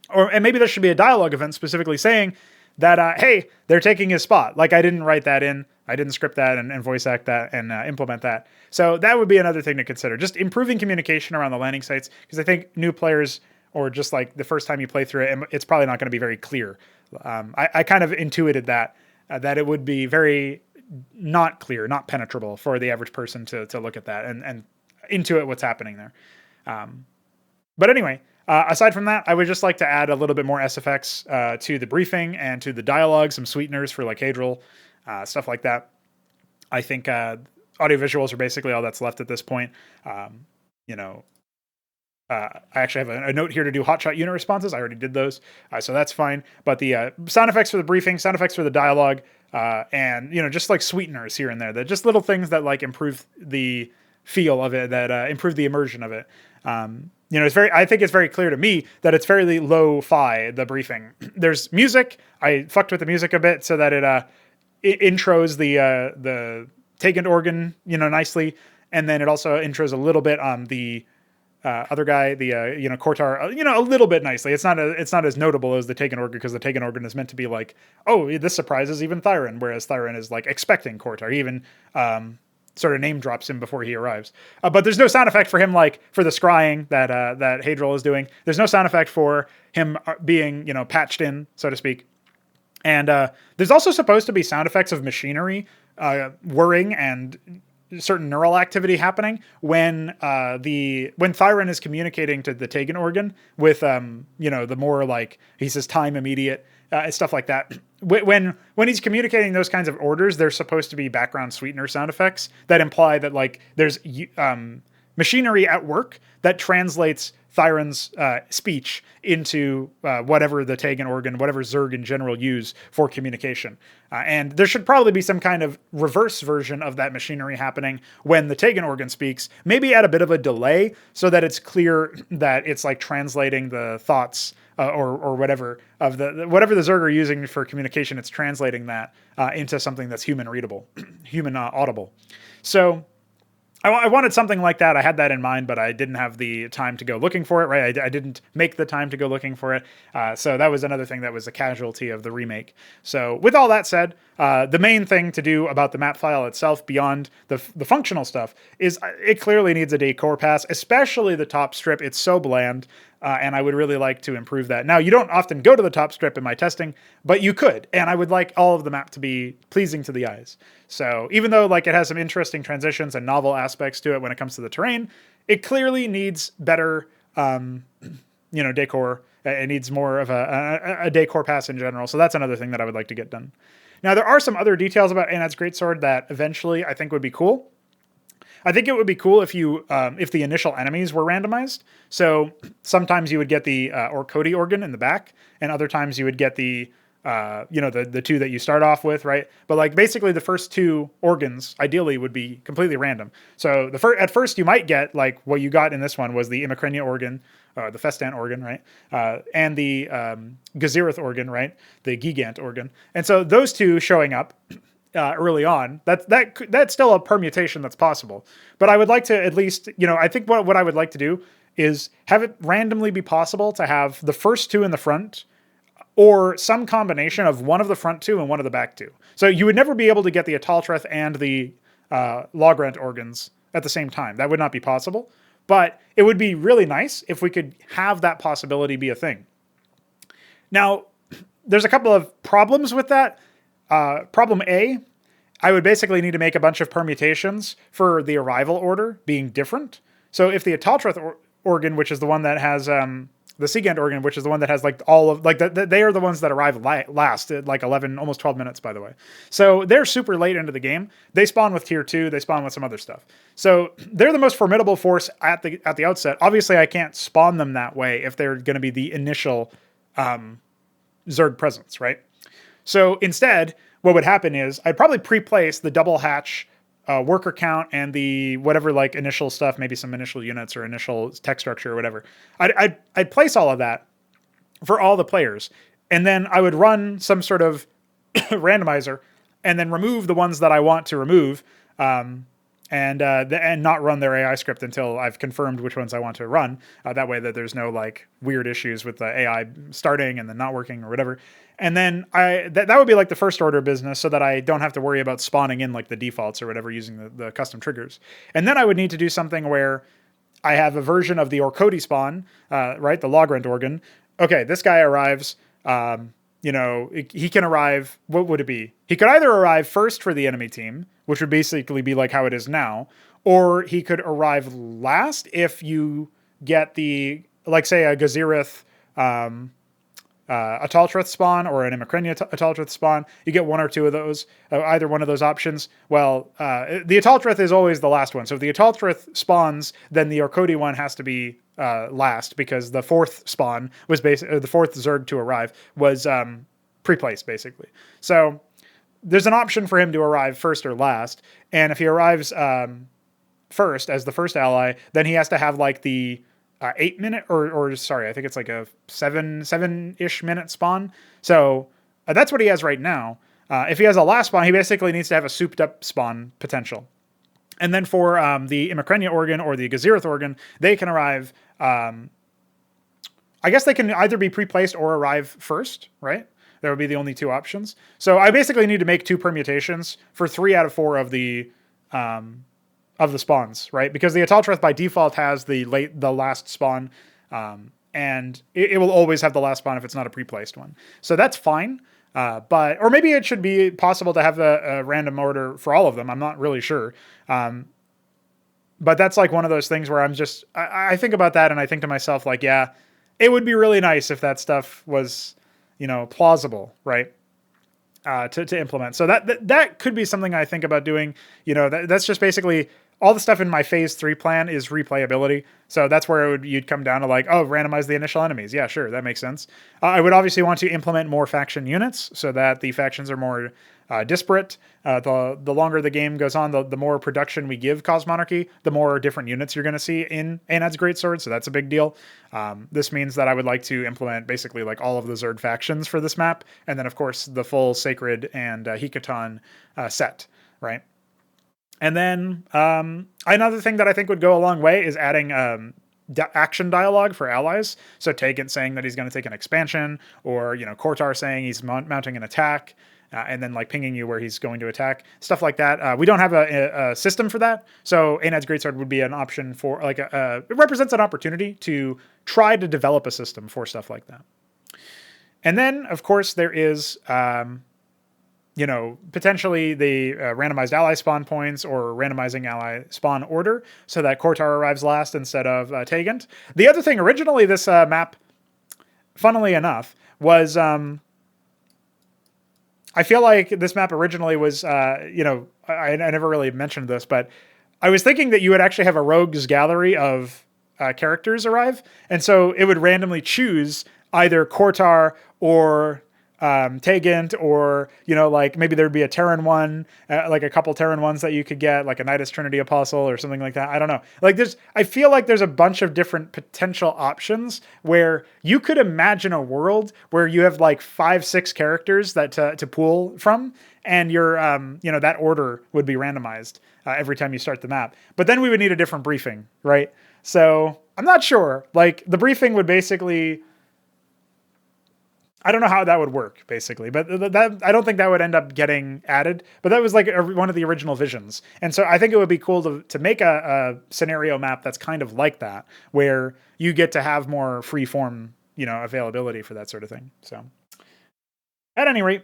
And maybe there should be a dialogue event specifically saying that, hey, they're taking his spot. Like I didn't write that in. I didn't script that and voice act that and implement that. So that would be another thing to consider. Just improving communication around the landing sites, because I think new players, or just like the first time you play through it, it's probably not going to be very clear. I kind of intuited that it would be very not clear, not penetrable for the average person to look at that and intuit what's happening there. But anyway, aside from that, I would just like to add a little bit more SFX to the briefing and to the dialogue, some sweeteners for like Hadril, stuff like that. I think audiovisuals are basically all that's left at this point. I actually have a note here to do hotshot unit responses. I already did those, so that's fine. But the sound effects for the briefing, sound effects for the dialogue, and just like sweeteners here and there. They're just little things that like improve the feel of it, that improve the immersion of it. I think it's very clear to me that it's fairly lo-fi, the briefing. There's music. I fucked with the music a bit so that it intros the Taken organ, nicely, and then it also intros a little bit on the other guy, the Kortar, a little bit nicely. It's not as notable as the Taken organ, because the Taken organ is meant to be like, oh, this surprises even Thyron, whereas Thyron is like expecting Kortar. He even sort of name drops him before he arrives. But there's no sound effect for him, like for the scrying that Hadril is doing. There's no sound effect for him being patched in, so to speak. And there's also supposed to be sound effects of machinery whirring and certain neural activity happening when Thyron is communicating to the Taken organ with the more like, he says time immediate, stuff like that. When he's communicating those kinds of orders, there's supposed to be background sweetener sound effects that imply that like there's machinery at work that translates Thyron's speech into whatever the Tegan organ, whatever Zerg in general use for communication. And there should probably be some kind of reverse version of that machinery happening when the Tegan organ speaks, maybe at a bit of a delay so that it's clear that it's like translating the thoughts or whatever of whatever the Zerg are using for communication, it's translating that into something that's human readable, human audible. So I wanted something like that. I had that in mind, but I didn't have the time to go looking for it, right? I didn't make the time to go looking for it. So that was another thing that was a casualty of the remake. So with all that said, the main thing to do about the map file itself beyond the functional stuff is it clearly needs a decor pass, especially the top strip. It's so bland. And I would really like to improve that. Now, you don't often go to the top strip in my testing, but you could. And I would like all of the map to be pleasing to the eyes. So even though like it has some interesting transitions and novel aspects to it when it comes to the terrain, it clearly needs better, decor. It needs more of a decor pass in general. So that's another thing that I would like to get done. Now, there are some other details about Anad's Greatsword that eventually I think would be cool. I think it would be cool if if the initial enemies were randomized. So sometimes you would get the Pr0totype organ in the back, and other times you would get the two that you start off with, right? But like basically the first two organs ideally would be completely random. So at first you might get like what you got in this one was the Imicrania organ, the Festant organ, right? And the Gazirith organ, right? The Gigant organ. And so those two showing up early on, that's still a permutation that's possible. But I would like to at least, I think what I would like to do is have it randomly be possible to have the first two in the front or some combination of one of the front two and one of the back two. So you would never be able to get the Ataltreth and the Logrant organs at the same time. That would not be possible. But it would be really nice if we could have that possibility be a thing. Now, there's a couple of problems with that. Problem A, I would basically need to make a bunch of permutations for the arrival order being different. So if the Ataltreth organ, which is the one that has the Seagant organ, which is the one that has like all of like they are the ones that arrive last at like 11, almost 12 minutes, by the way. So they're super late into the game. They spawn with tier 2. They spawn with some other stuff. So they're the most formidable force at the outset. Obviously, I can't spawn them that way if they're going to be the initial Zerg presence, right? So instead, what would happen is I'd probably pre-place the double hatch worker count and the whatever like initial stuff, maybe some initial units or initial tech structure or whatever. I'd place all of that for all the players, and then I would run some sort of randomizer and then remove the ones that I want to remove, and not run their AI script until I've confirmed which ones I want to run. That way that there's no like weird issues with the AI starting and then not working or whatever. And then that would be like the first order business so that I don't have to worry about spawning in like the defaults or whatever using the custom triggers. And then I would need to do something where I have a version of the Pr0totype spawn, right? The Logrant organ. Okay, this guy arrives, he can arrive, what would it be? He could either arrive first for the enemy team, which would basically be like how it is now, or he could arrive last if you get the, like say a Gazirith, Ataltreth spawn or an Imicrania Ataltreth spawn. You get one or two of those, either one of those options. Well, the Ataltreth is always the last one. So if the Ataltreth spawns, then the Pr0totype one has to be last because the fourth spawn was the fourth Zerg to arrive was pre-placed basically. So there's an option for him to arrive first or last. And if he arrives first as the first ally, then he has to have like the 8 minute or sorry, I think it's like a seven-ish minute spawn. So that's what he has right now. If he has a last spawn, he basically needs to have a souped up spawn potential. And then for the Imicrania organ or the Gazirith organ, they can arrive, I guess they can either be pre-placed or arrive first, right? There would be the only two options. So I basically need to make two permutations for 3 out of 4 of the spawns, right? Because the Ataltreth by default has the last spawn, and it will always have the last spawn if it's not a pre-placed one. So that's fine. Or maybe it should be possible to have a random order for all of them. I'm not really sure. But that's like one of those things where I think about that and I think to myself like, yeah, it would be really nice if that stuff was, plausible, right? To implement. So that could be something I think about doing. That's just basically all the stuff in my phase 3 plan is replayability. So that's where you'd come down to like, oh, randomize the initial enemies. Yeah, sure, that makes sense. I would obviously want to implement more faction units so that the factions are more disparate. The longer the game goes on, the more production we give Cosmonarchy, the more different units you're going to see in Anad's Greatsword. So that's a big deal. This means that I would like to implement basically like all of the Zerd factions for this map, and then of course the full Sacred and Hekaton set, right? And then another thing that I think would go a long way is adding action dialogue for allies. So Tegan saying that he's going to take an expansion, or Kortar saying he's mounting an attack, and then like pinging you where he's going to attack, stuff like that. We don't have a system for that, so Anad's Greatsword would be an option for like it represents an opportunity to try to develop a system for stuff like that. And then of course there is potentially the randomized ally spawn points or randomizing ally spawn order so that Kortar arrives last instead of Tegant. The other thing, originally this map, funnily enough, was I feel like this map originally was, I never really mentioned this, but I was thinking that you would actually have a rogues gallery of characters arrive, and so it would randomly choose either Kortar or Tegant, or like maybe there'd be a Terran one, like a couple Terran ones that you could get, like a Nidus Trinity Apostle or something like that. I don't know. Like I feel like there's a bunch of different potential options where you could imagine a world where you have like 5-6 characters that to pool from, and your that order would be randomized every time you start the map. But then we would need a different briefing, right? So I'm not sure. Like the briefing would basically, I don't know how that would work, basically, but that I don't think that would end up getting added. But that was like one of the original visions, and so I think it would be cool to make a scenario map that's kind of like that, where you get to have more free form, availability for that sort of thing. So, at any rate,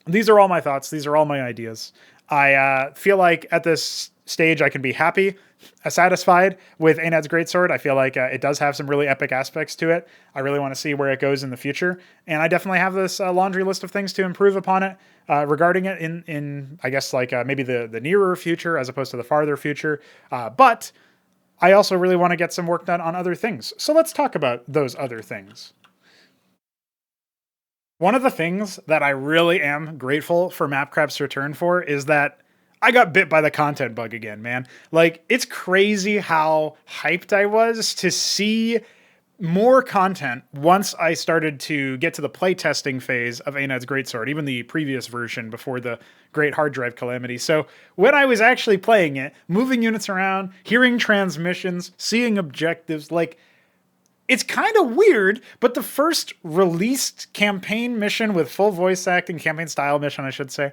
these are all my thoughts. These are all my ideas. I feel like at this stage I can be happy, satisfied with Anad's Greatsword. I feel like it does have some really epic aspects to it. I really want to see where it goes in the future, and I definitely have this laundry list of things to improve upon it regarding it in I guess like maybe the nearer future as opposed to the farther future. But I also really want to get some work done on other things. So let's talk about those other things. One of the things that I really am grateful for Mapcrap's return for is that I got bit by the content bug again, man. Like, it's crazy how hyped I was to see more content once I started to get to the playtesting phase of Anad's Greatsword, even the previous version before the Great Hard Drive Calamity. So when I was actually playing it, moving units around, hearing transmissions, seeing objectives, like, it's kind of weird, but the first released campaign mission with full voice acting, campaign style mission, I should say,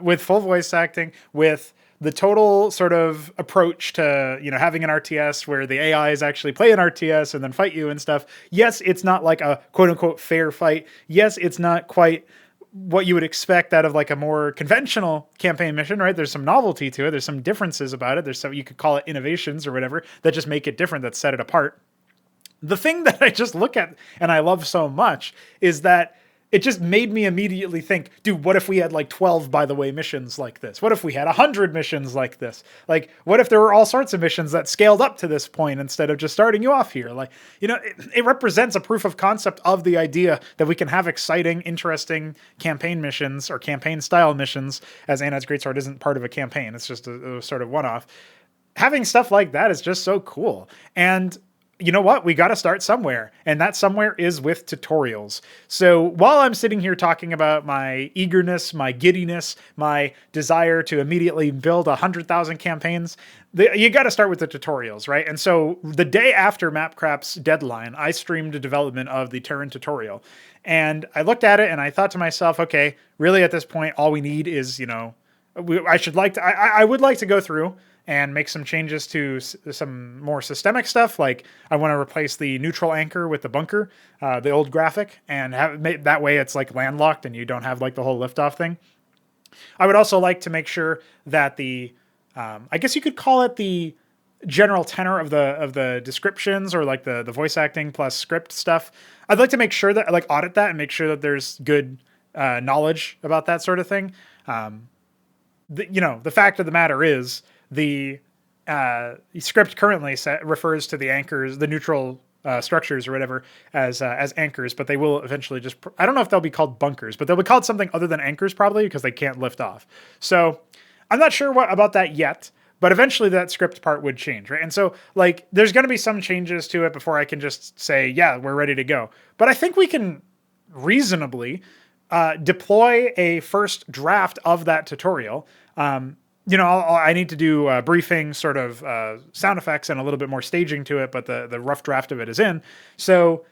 with full voice acting, with the total sort of approach to, having an RTS where the AIs actually play an RTS and then fight you and stuff. Yes, it's not like a quote unquote fair fight. Yes, it's not quite what you would expect out of like a more conventional campaign mission, right? There's some novelty to it. There's some differences about it. There's some, you could call it innovations or whatever, that just make it different, that set it apart. The thing that I just look at and I love so much is that it just made me immediately think, dude, what if we had like 12, by the way, missions like this? What if we had 100 missions like this? Like, what if there were all sorts of missions that scaled up to this point instead of just starting you off here? Like, it represents a proof of concept of the idea that we can have exciting, interesting campaign missions or campaign style missions, as Anad's Greatsword isn't part of a campaign. It's just a sort of one-off. Having stuff like that is just so cool. And you know what? We got to start somewhere, and that somewhere is with tutorials. So while I'm sitting here talking about my eagerness, my giddiness, my desire to immediately build 100,000 campaigns, you got to start with the tutorials, right? And so the day after Mapcrap's deadline, I streamed a development of the Terran tutorial, and I looked at it and I thought to myself, okay, really at this point, all we need is, I would like to go through and make some changes to some more systemic stuff. Like I want to replace the neutral anchor with the bunker, the old graphic, and have that way it's like landlocked and you don't have like the whole liftoff thing. I would also like to make sure that the, I guess you could call it the general tenor of the descriptions, or like the voice acting plus script stuff. I'd like to make sure that audit that and make sure that there's good knowledge about that sort of thing. The fact of the matter is, the script currently refers to the anchors, the neutral structures or whatever as anchors, but they will eventually just, I don't know if they'll be called bunkers, but they'll be called something other than anchors probably because they can't lift off. So I'm not sure about that yet, but eventually that script part would change, right? And so like there's going to be some changes to it before I can just say, yeah, we're ready to go. But I think we can reasonably deploy a first draft of that tutorial. I need to do a briefing, sort of sound effects and a little bit more staging to it, but the rough draft of it is in. So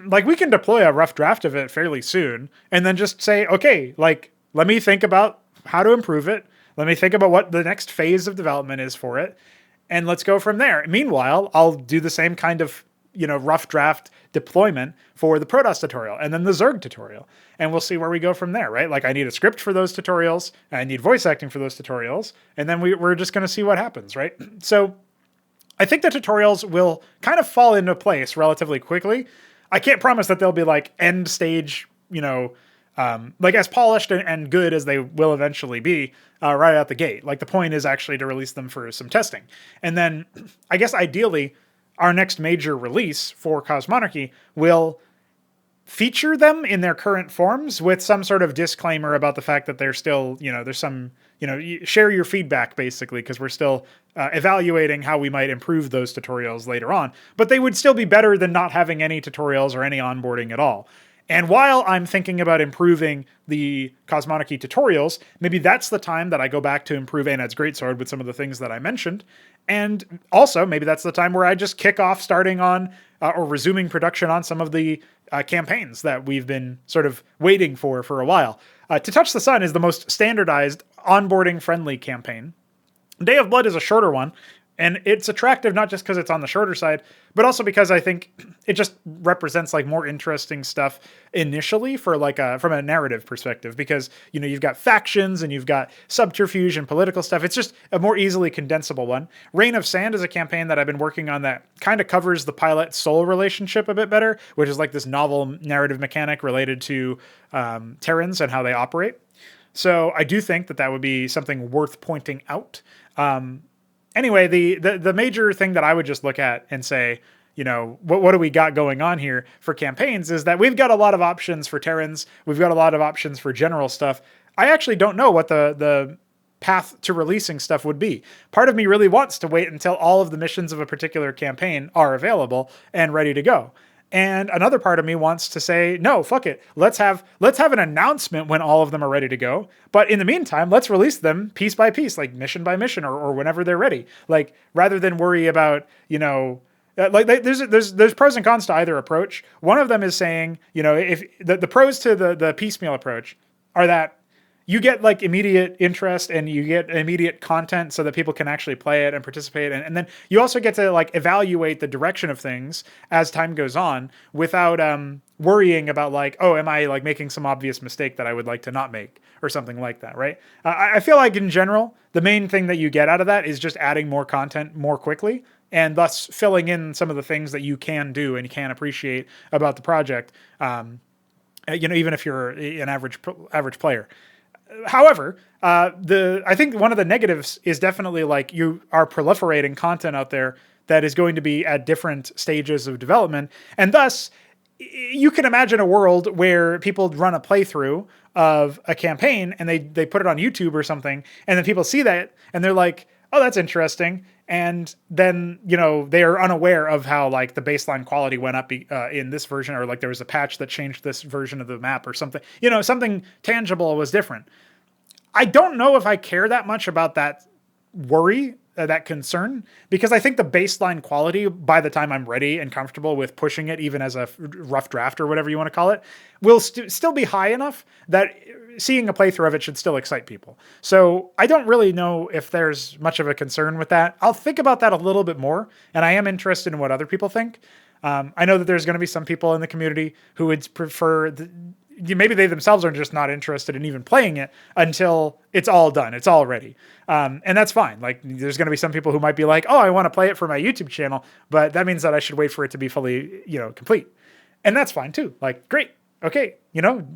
like we can deploy a rough draft of it fairly soon and then just say, okay, like let me think about how to improve it. Let me think about what the next phase of development is for it. And let's go from there. Meanwhile, I'll do the same kind of, rough draft deployment for the Pr0totype tutorial and then the Zerg tutorial. And we'll see where we go from there, right? Like I need a script for those tutorials. I need voice acting for those tutorials. And then we're just going to see what happens, right? So I think the tutorials will kind of fall into place relatively quickly. I can't promise that they'll be like end stage, like as polished and good as they will eventually be right out the gate. Like the point is actually to release them for some testing. And then I guess ideally our next major release for Cosmonarchy will feature them in their current forms with some sort of disclaimer about the fact that they're still, there's some, share your feedback basically, because we're still evaluating how we might improve those tutorials later on. But they would still be better than not having any tutorials or any onboarding at all. And while I'm thinking about improving the Cosmonarchy tutorials, maybe that's the time that I go back to improve Anad's Greatsword with some of the things that I mentioned. And also, maybe that's the time where I just kick off starting on or resuming production on some of the campaigns that we've been sort of waiting for a while. To Touch the Sun is the most standardized, onboarding-friendly campaign. Day of Blood is a shorter one, and it's attractive not just because it's on the shorter side, but also because I think it just represents like more interesting stuff initially for like from a narrative perspective, because, you've got factions and you've got subterfuge and political stuff. It's just a more easily condensable one. Reign of Sand is a campaign that I've been working on that kind of covers the pilot-soul relationship a bit better, which is like this novel narrative mechanic related to Terrans and how they operate. So I do think that would be something worth pointing out. Anyway, the major thing that I would just look at and say, what do we got going on here for campaigns is that we've got a lot of options for Terrans. We've got a lot of options for general stuff. I actually don't know what the path to releasing stuff would be. Part of me really wants to wait until all of the missions of a particular campaign are available and ready to go. And another part of me wants to say, no, fuck it. Let's have an announcement when all of them are ready to go. But in the meantime, let's release them piece by piece, like mission by mission or whenever they're ready. Like rather than worry about, there's pros and cons to either approach. One of them is saying, if the pros to the piecemeal approach are that you get like immediate interest and you get immediate content so that people can actually play it and participate. And then you also get to like evaluate the direction of things as time goes on without worrying about like, oh, am I like making some obvious mistake that I would like to not make or something like that, right? I feel like in general, the main thing that you get out of that is just adding more content more quickly and thus filling in some of the things that you can do and you can appreciate about the project, even if you're an average player. However, I think one of the negatives is definitely like you are proliferating content out there that is going to be at different stages of development. And thus, you can imagine a world where people run a playthrough of a campaign and they put it on YouTube or something. And then people see that and they're like, oh, that's interesting. And then, they are unaware of how like the baseline quality went up in this version, or like there was a patch that changed this version of the map or something, something tangible was different. I don't know if I care that much about that worry, that concern, because I think the baseline quality by the time I'm ready and comfortable with pushing it, even as a rough draft or whatever you want to call it, will still be high enough that seeing a playthrough of it should still excite people. So I don't really know if there's much of a concern with that. I'll think about that a little bit more, and I am interested in what other people think. I know that there's going to be some people in the community who would prefer maybe they themselves are just not interested in even playing it until it's all done. It's all ready. And that's fine. Like there's going to be some people who might be like, oh, I want to play it for my YouTube channel, but that means that I should wait for it to be fully, complete. And that's fine too. Like, great. Okay.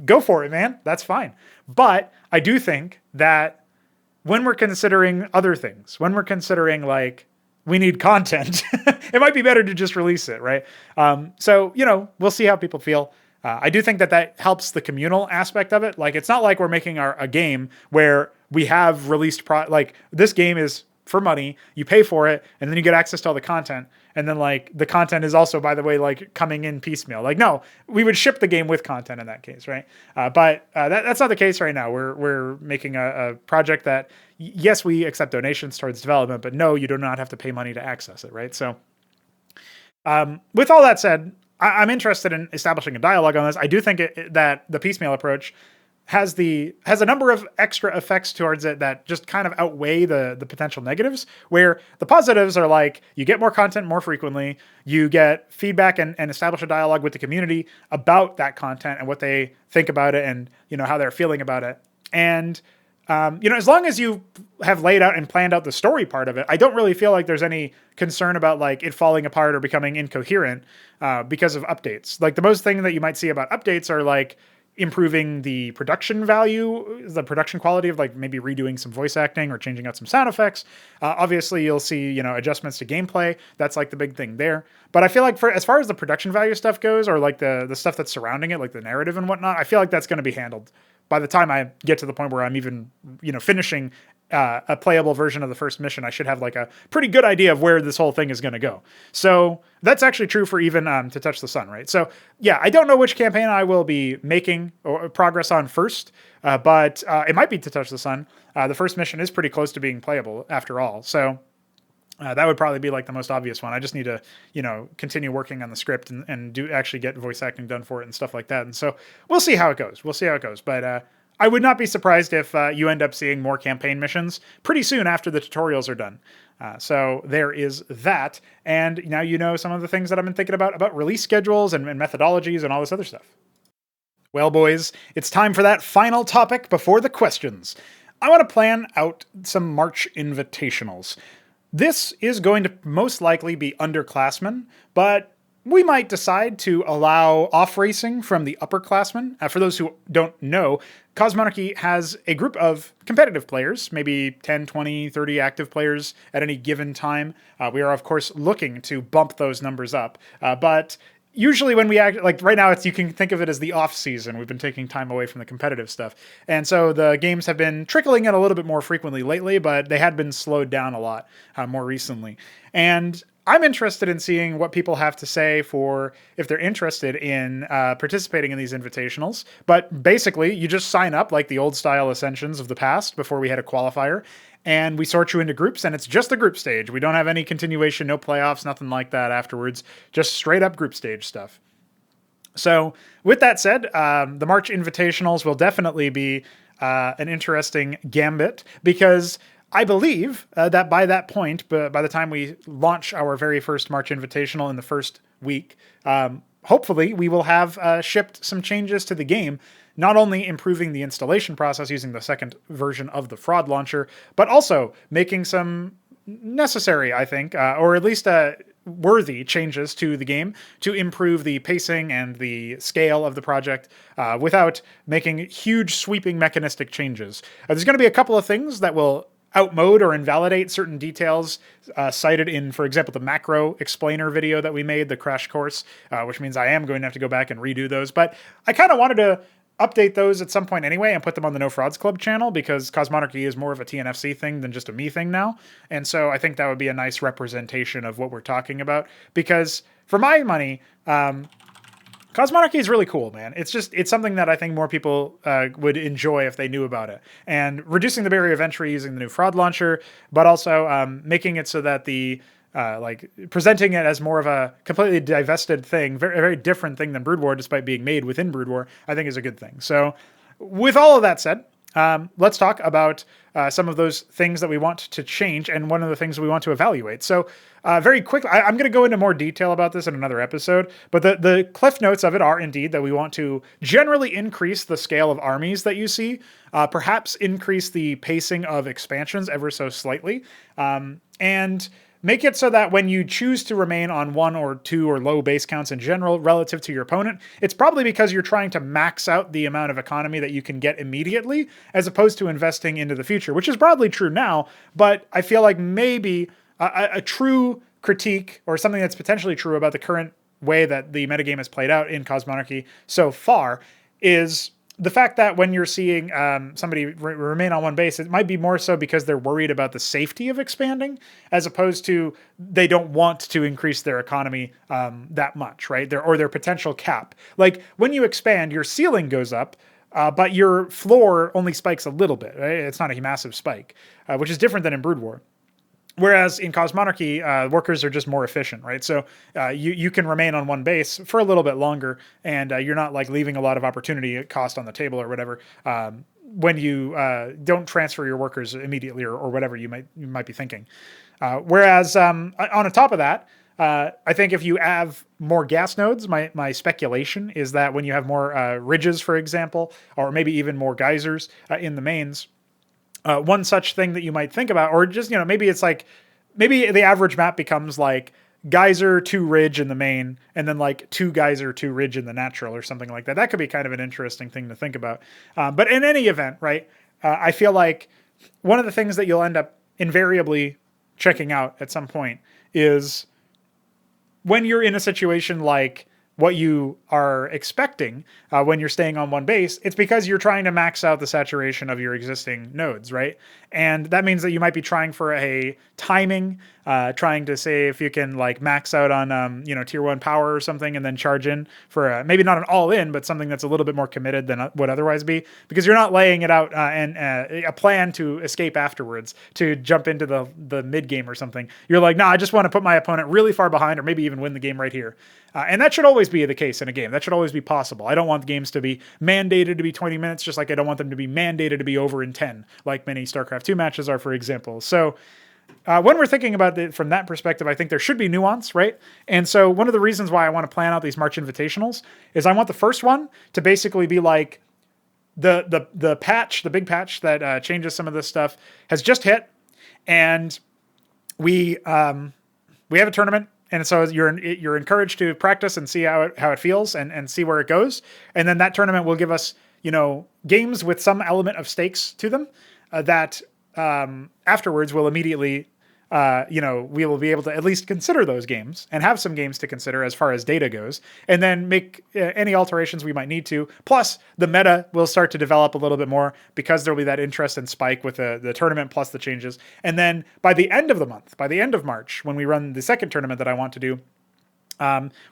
Go for it, man. That's fine. But I do think that when we're considering other things, when we're considering like we need content. It might be better to just release it, right? So, we'll see how people feel. I do think that helps the communal aspect of it. Like, it's not like we're making a game where we have released like this game is for money, you pay for it, and then you get access to all the content. And then like the content is also, by the way, like coming in piecemeal. Like, no, we would ship the game with content in that case, right? But that's not the case right now. We're making a project that, yes, we accept donations towards development, but no, you do not have to pay money to access it, right? So with all that said, I'm interested in establishing a dialogue on this. I do think that the piecemeal approach has a number of extra effects towards it that just kind of outweigh the potential negatives, where the positives are like you get more content more frequently, you get feedback and establish a dialogue with the community about that content and what they think about it and how they're feeling about it. And as long as you have laid out and planned out the story part of it, I don't really feel like there's any concern about like it falling apart or becoming incoherent because of updates. Like the most thing that you might see about updates are like improving the production value, the production quality of like maybe redoing some voice acting or changing out some sound effects. Obviously you'll see, adjustments to gameplay. That's like the big thing there. But I feel like as far as the production value stuff goes, or like the stuff that's surrounding it, like the narrative and whatnot, I feel like that's going to be handled by the time I get to the point where I'm even, finishing a playable version of the first mission. I should have like a pretty good idea of where this whole thing is going to go. So that's actually true for even To Touch the Sun, right? So yeah, I don't know which campaign I will be making or progress on first, but it might be To Touch the Sun. The first mission is pretty close to being playable after all. So that would probably be like the most obvious one. I just need to, continue working on the script and do actually get voice acting done for it and stuff like that. And so we'll see how it goes. But I would not be surprised if you end up seeing more campaign missions pretty soon after the tutorials are done. So there is that. And now you know some of the things that I've been thinking about release schedules and methodologies and all this other stuff. Well, boys, it's time for that final topic before the questions. I want to plan out some March invitationals. This is going to most likely be underclassmen, but we might decide to allow off racing from the upperclassmen. For those who don't know, Cosmonarchy has a group of competitive players, maybe 10, 20, 30 active players at any given time. We are, of course, looking to bump those numbers up. But usually when we act, like right now, you can think of it as the off season. We've been taking time away from the competitive stuff. And so the games have been trickling in a little bit more frequently lately, but they had been slowed down a lot more recently. And I'm interested in seeing what people have to say for if they're interested in participating in these invitationals. But basically, you just sign up like the old style Ascensions of the past before we had a qualifier, and we sort you into groups, and it's just the group stage. We don't have any continuation, no playoffs, nothing like that afterwards, just straight up group stage stuff. So with that said, the March invitationals will definitely be an interesting gambit because I believe that by that point, by the time we launch our very first March Invitational in the first week, hopefully we will have shipped some changes to the game, not only improving the installation process using the second version of the fraud launcher, but also making some necessary, I think, or at least worthy changes to the game to improve the pacing and the scale of the project without making huge sweeping mechanistic changes. There's going to be a couple of things that will outmode or invalidate certain details cited in, for example, the macro explainer video that we made, the crash course, which means I am going to have to go back and redo those. But I kind of wanted to update those at some point anyway and put them on the No Frauds Club channel because Cosmonarchy is more of a TNFC thing than just a me thing now. And so I think that would be a nice representation of what we're talking about because for my money, Cosmonarchy is really cool, man. It's something that I think more people would enjoy if they knew about it. And reducing the barrier of entry using the new fraud launcher, but also making it so that presenting it as more of a completely divested thing, very, very different thing than Brood War, despite being made within Brood War, I think is a good thing. So with all of that said, let's talk about some of those things that we want to change and one of the things we want to evaluate. So very quickly, I'm going to go into more detail about this in another episode, but the cliff notes of it are indeed that we want to generally increase the scale of armies that you see, perhaps increase the pacing of expansions ever so slightly, and make it so that when you choose to remain on 1 or 2 or low base counts in general relative to your opponent, it's probably because you're trying to max out the amount of economy that you can get immediately, as opposed to investing into the future, which is broadly true now, but I feel like maybe a true critique or something that's potentially true about the current way that the metagame has played out in Cosmonarchy so far is the fact that when you're seeing somebody remain on one base, it might be more so because they're worried about the safety of expanding, as opposed to they don't want to increase their economy that much, right? Their potential cap. Like when you expand, your ceiling goes up, but your floor only spikes a little bit, right? It's not a massive spike, which is different than in Brood War. Whereas in Cosmonarchy, workers are just more efficient, right? So you can remain on one base for a little bit longer, and you're not like leaving a lot of opportunity cost on the table or whatever when you don't transfer your workers immediately or whatever you might be thinking. Whereas on top of that, I think if you have more gas nodes, my speculation is that when you have more ridges, for example, or maybe even more geysers in the mains. One such thing that you might think about, or just, maybe it's like, maybe the average map becomes like geyser, 2 ridge in the main, and then like 2 geyser, 2 ridge in the natural or something like that. That could be kind of an interesting thing to think about. But in any event, right, I feel like one of the things that you'll end up invariably checking out at some point is when you're in a situation like what you are expecting when you're staying on one base, it's because you're trying to max out the saturation of your existing nodes, right? And that means that you might be trying for a timing, trying to say if you can like max out on, tier 1 power or something and then charge in for maybe not an all in, but something that's a little bit more committed than would otherwise be, because you're not laying it out and a plan to escape afterwards, to jump into the mid game or something. You're like, no, I just want to put my opponent really far behind or maybe even win the game right here. And that should always be the case in a game. That should always be possible. I don't want the games to be mandated to be 20 minutes, just like I don't want them to be mandated to be over in 10, like many StarCraft 2 matches are, for example. So when we're thinking about it from that perspective, I think there should be nuance, right? And so one of the reasons why I want to plan out these March invitationals is I want the first one to basically be like the patch, the big patch that changes some of this stuff has just hit, and we have a tournament. And so you're encouraged to practice and see how it feels and see where it goes. And then that tournament will give us, games with some element of stakes to them that afterwards will immediately, we will be able to at least consider those games and have some games to consider as far as data goes, and then make any alterations we might need to. Plus, the meta will start to develop a little bit more because there'll be that interest and spike with the tournament plus the changes. And then by the end of the month, by the end of March, when we run the second tournament that I want to do,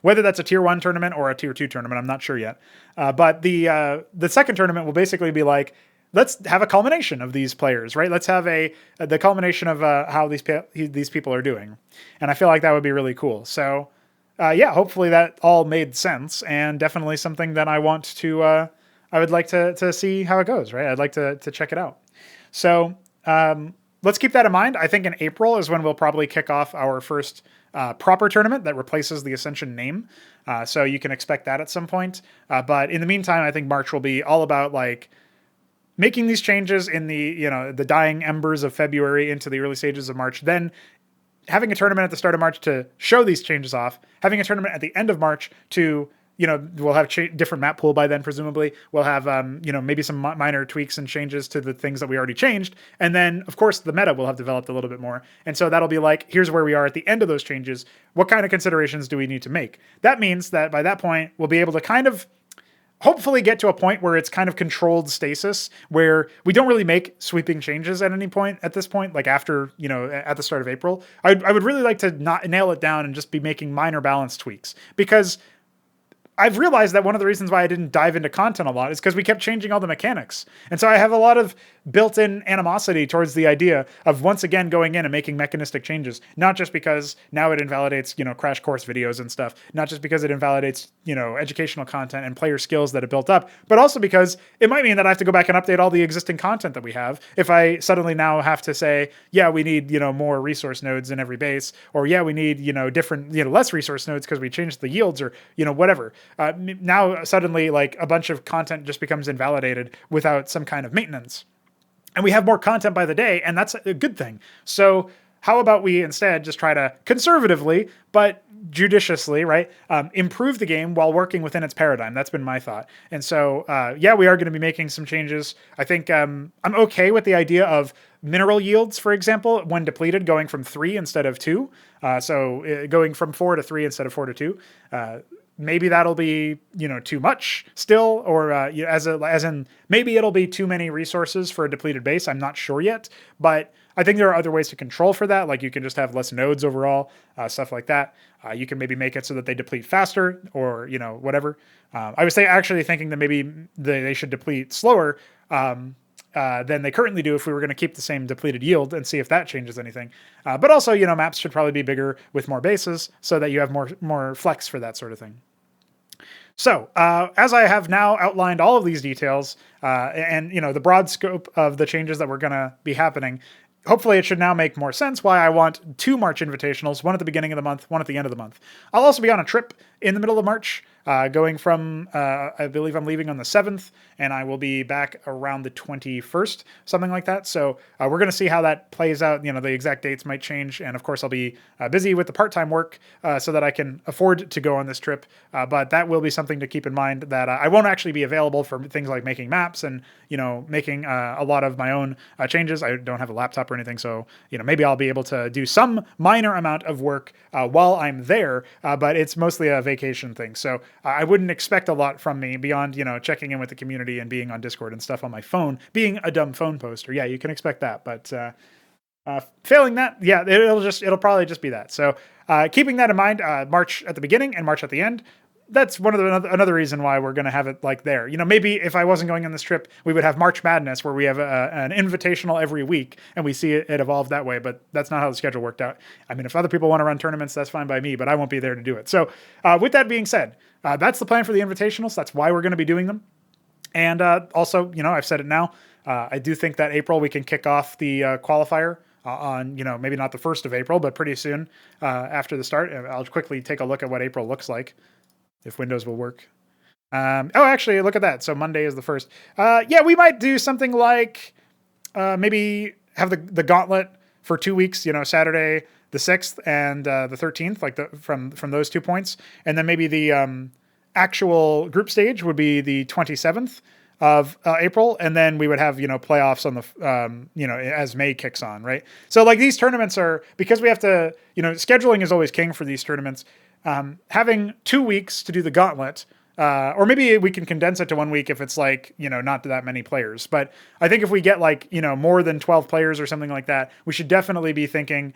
whether that's a tier 1 tournament or a tier 2 tournament, I'm not sure yet. But the second tournament will basically be like, let's have a culmination of these players, right? Let's have the culmination of how these people are doing. And I feel like that would be really cool. So hopefully that all made sense, and definitely something that I want to, I would like to see how it goes, right? I'd like to check it out. So let's keep that in mind. I think in April is when we'll probably kick off our first proper tournament that replaces the Ascension name. So you can expect that at some point. But in the meantime, I think March will be all about like making these changes in the dying embers of February into the early stages of March, then having a tournament at the start of March to show these changes off, having a tournament at the end of March to, we'll have different map pool by then, presumably. We'll have, maybe some minor tweaks and changes to the things that we already changed. And then, of course, the meta will have developed a little bit more. And so that'll be like, here's where we are at the end of those changes. What kind of considerations do we need to make? That means that by that point, we'll be able to kind of hopefully get to a point where it's kind of controlled stasis, where we don't really make sweeping changes at any point at this point, like after, at the start of April. I would really like to not nail it down and just be making minor balance tweaks, because I've realized that one of the reasons why I didn't dive into content a lot is because we kept changing all the mechanics. And so I have a lot of built-in animosity towards the idea of once again going in and making mechanistic changes, not just because now it invalidates, crash course videos and stuff, not just because it invalidates, educational content and player skills that have built up, but also because it might mean that I have to go back and update all the existing content that we have if I suddenly now have to say, yeah, we need, more resource nodes in every base, or yeah, we need, different, less resource nodes because we changed the yields, or, whatever. Now suddenly like a bunch of content just becomes invalidated without some kind of maintenance. And we have more content by the day, and that's a good thing. So how about we instead just try to conservatively, but judiciously, right, improve the game while working within its paradigm. That's been my thought. And so, yeah, we are going to be making some changes. I think I'm okay with the idea of mineral yields, for example, when depleted, going from 3 instead of 2. So going from 4 to 3 instead of 4 to 2. Maybe that'll be, too much still, or as in maybe it'll be too many resources for a depleted base. I'm not sure yet, but I think there are other ways to control for that. Like you can just have less nodes overall, stuff like that. You can maybe make it so that they deplete faster, or whatever. I was actually thinking that maybe they should deplete slower than they currently do if we were going to keep the same depleted yield and see if that changes anything. But also, maps should probably be bigger with more bases so that you have more flex for that sort of thing. So, as I have now outlined all of these details and the broad scope of the changes that were going to be happening, hopefully it should now make more sense why I want 2 March invitationals, one at the beginning of the month, one at the end of the month. I'll also be on a trip in the middle of March, going from, I believe I'm leaving on the 7th, and I will be back around the 21st, something like that. So we're going to see how that plays out. The exact dates might change, and of course I'll be busy with the part-time work so that I can afford to go on this trip. But that will be something to keep in mind, that I won't actually be available for things like making maps and, making a lot of my own changes. I don't have a laptop or anything, so, maybe I'll be able to do some minor amount of work while I'm there, but it's mostly a vacation thing. So I wouldn't expect a lot from me beyond, checking in with the community and being on Discord and stuff on my phone, being a dumb phone poster. Yeah, you can expect that. But failing that, yeah, it'll probably just be that. So keeping that in mind, March at the beginning and March at the end, that's another reason why we're going to have it like there. Maybe if I wasn't going on this trip, we would have March Madness where we have an invitational every week and we see it evolve that way, but that's not how the schedule worked out. I mean, if other people want to run tournaments, that's fine by me, but I won't be there to do it. So with that being said, that's the plan for the invitationals. That's why we're going to be doing them. And also, I've said it now, I do think that April we can kick off the qualifier on, maybe not the 1st of April, but pretty soon after the start. I'll quickly take a look at what April looks like, if Windows will work. Actually, look at that. So Monday is the 1st. Yeah, we might do something like maybe have the gauntlet for 2 weeks, Saturday the 6th and the 13th, like from those 2 points. And then maybe the actual group stage would be the 27th of April, and then we would have playoffs on the as May kicks on, right? So like these tournaments are, because we have to, scheduling is always king for these tournaments. Having 2 weeks to do the gauntlet, or maybe we can condense it to 1 week if it's like, not that many players. But I think if we get like, more than 12 players or something like that, we should definitely be thinking,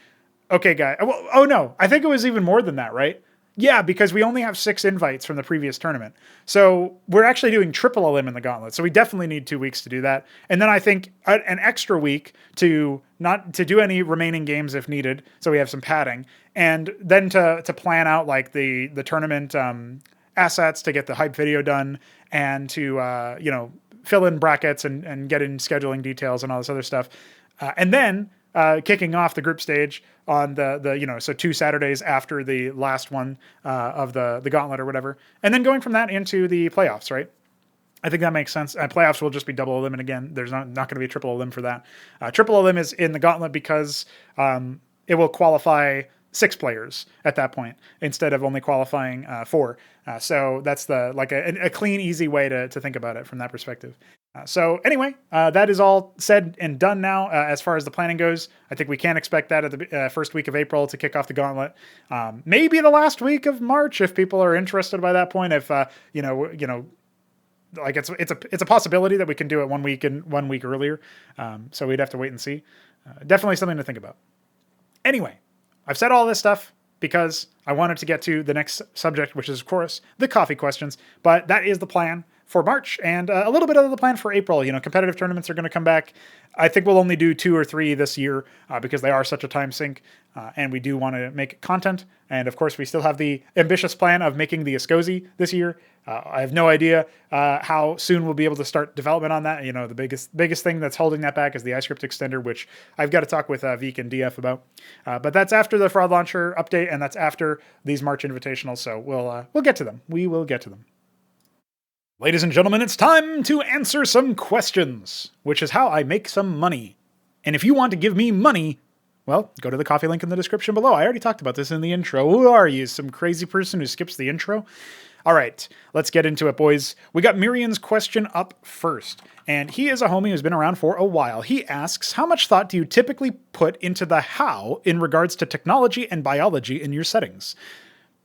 okay, guy. Oh no, I think it was even more than that, right? Yeah, because we only have 6 invites from the previous tournament. So we're actually doing triple elim in the gauntlet. So we definitely need 2 weeks to do that. And then I think an extra week to not to do any remaining games if needed. So we have some padding. And then to plan out like the tournament assets to get the hype video done and to, fill in brackets and get in scheduling details and all this other stuff. And then kicking off the group stage on so 2 Saturdays after the last one of the gauntlet or whatever, and then going from that into the playoffs, right? I think that makes sense. Playoffs will just be double elim again. There's not going to be a triple elim for that. Triple elim is in the gauntlet because it will qualify 6 players at that point instead of only qualifying 4. So that's a clean, easy way to think about it from that perspective. So anyway, that is all said and done now as far as the planning goes. I think we can expect that at the first week of April to kick off the gauntlet. Maybe the last week of March if people are interested by that point. If like it's a possibility that we can do it 1 week and 1 week earlier. So we'd have to wait and see. Definitely something to think about. Anyway, I've said all this stuff because I wanted to get to the next subject, which is, of course, the coffee questions. But that is the plan for March and a little bit of the plan for April. Competitive tournaments are going to come back. I think we'll only do 2 or 3 this year because they are such a time sink and we do want to make content. And of course, we still have the ambitious plan of making the Escozy this year. I have no idea how soon we'll be able to start development on that. The biggest thing that's holding that back is the iScript extender, which I've got to talk with Veek and DF about. But that's after the fraud launcher update, and that's after these March invitationals. So we'll get to them. We will get to them. Ladies and gentlemen, it's time to answer some questions, which is how I make some money. And if you want to give me money, well, go to the coffee link in the description below. I already talked about this in the intro. Who are you, some crazy person who skips the intro? All right, let's get into it, boys. We got Myrian's question up first, and he is a homie who's been around for a while. He asks, how much thought do you typically put into the how in regards to technology and biology in your settings?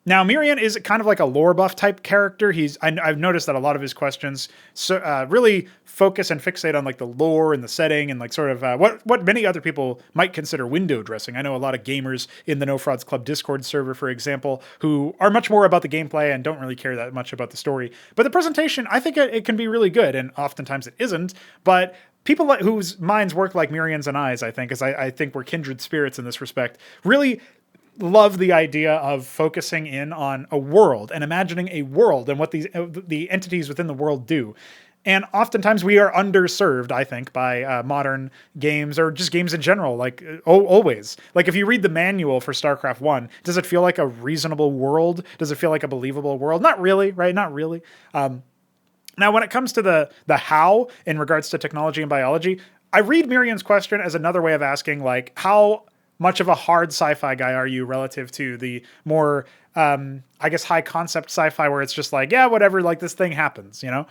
Now, Myrian is kind of like a lore buff type character. I've noticed that a lot of his questions really focus and fixate on like the lore and the setting and like sort of what many other people might consider window dressing. I know a lot of gamers in the No Frauds Club Discord server, for example, who are much more about the gameplay and don't really care that much about the story. But the presentation, I think it can be really good, and oftentimes it isn't. But people whose minds work like Myrian's and I think we're kindred spirits in this respect, really love the idea of focusing in on a world and imagining a world and what the entities within the world do. And oftentimes we are underserved, I think, by modern games or just games in general. Like always, like if you read the manual for StarCraft 1, does it feel like a reasonable world? Does it feel like a believable world? Not really, right? Not really. Now, when it comes to the how in regards to technology and biology, I read Myrian's question as another way of asking, like, how much of a hard sci-fi guy are you relative to the more, I guess, high concept sci-fi where it's just like, yeah, whatever, like this thing happens, you know?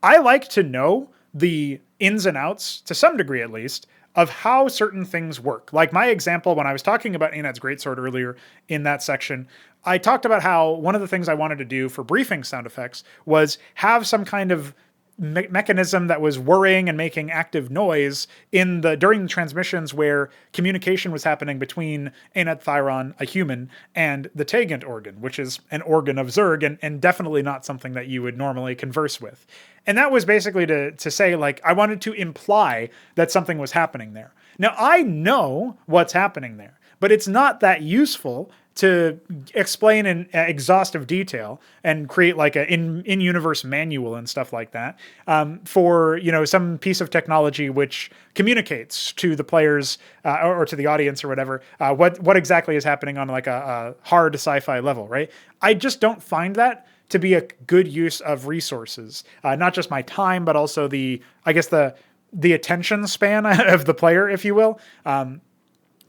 I like to know the ins and outs, to some degree at least, of how certain things work. Like my example, when I was talking about Enad's Greatsword earlier in that section, I talked about how one of the things I wanted to do for briefing sound effects was have some kind of mechanism that was whirring and making active noise during the transmissions where communication was happening between Enad Thyron, a human, and the Tegant organ, which is an organ of Zerg and definitely not something that you would normally converse with. And that was basically to say, like, I wanted to imply that something was happening there. Now, I know what's happening there, but it's not that useful to explain in exhaustive detail and create like a in-universe manual and stuff like that for, you know, some piece of technology which communicates to the players or to the audience or whatever what exactly is happening on like a hard sci-fi level, right? I just don't find that to be a good use of resources, not just my time, but also the attention span of the player, if you will.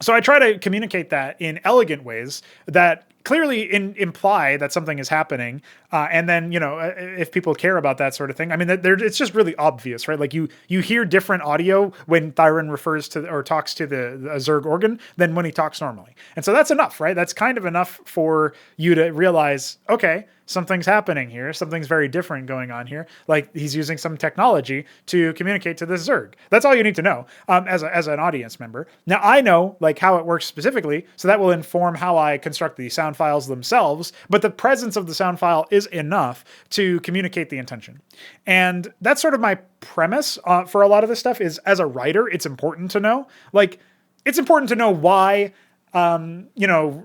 So I try to communicate that in elegant ways that clearly imply that something is happening. And then, you know, if people care about that sort of thing, I mean, it's just really obvious, right? Like you hear different audio when Thyron refers to or talks to the Zerg organ than when he talks normally. And so that's enough, right? That's kind of enough for you to realize, okay, something's happening here. Something's very different going on here. Like he's using some technology to communicate to this Zerg. That's all you need to know as an audience member. Now I know like how it works specifically, so that will inform how I construct the sound files themselves. But the presence of the sound file is enough to communicate the intention. And that's sort of my premise for a lot of this stuff is as a writer, it's important to know. Like it's important to know why,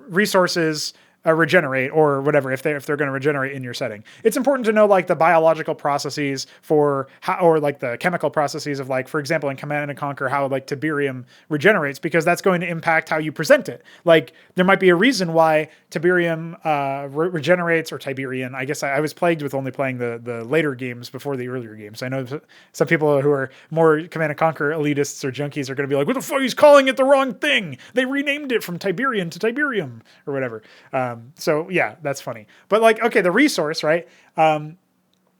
resources regenerate or whatever if they're going to regenerate in your setting. It's important to know like the biological processes for how, or like the chemical processes of like, for example, in Command and Conquer, how like Tiberium regenerates, because that's going to impact how you present it. Like there might be a reason why Tiberium regenerates, or Tiberian. I guess I was plagued with only playing the later games before the earlier games. I know some people who are more Command and Conquer elitists or junkies are going to be like, what the fuck, he's calling it the wrong thing. They renamed it from Tiberian to Tiberium or whatever. So yeah, that's funny. But like, okay, the resource, right,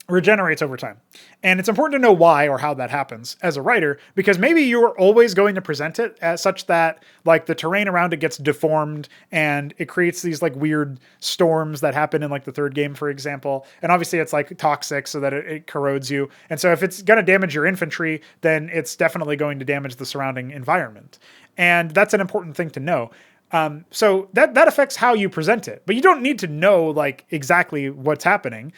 regenerates over time. And it's important to know why or how that happens as a writer, because maybe you're always going to present it as such that like the terrain around it gets deformed and it creates these like weird storms that happen in like the third game, for example. And obviously it's like toxic so that it corrodes you. And so if it's going to damage your infantry, then it's definitely going to damage the surrounding environment. And that's an important thing to know. So that affects how you present it, but you don't need to know like exactly what's happening.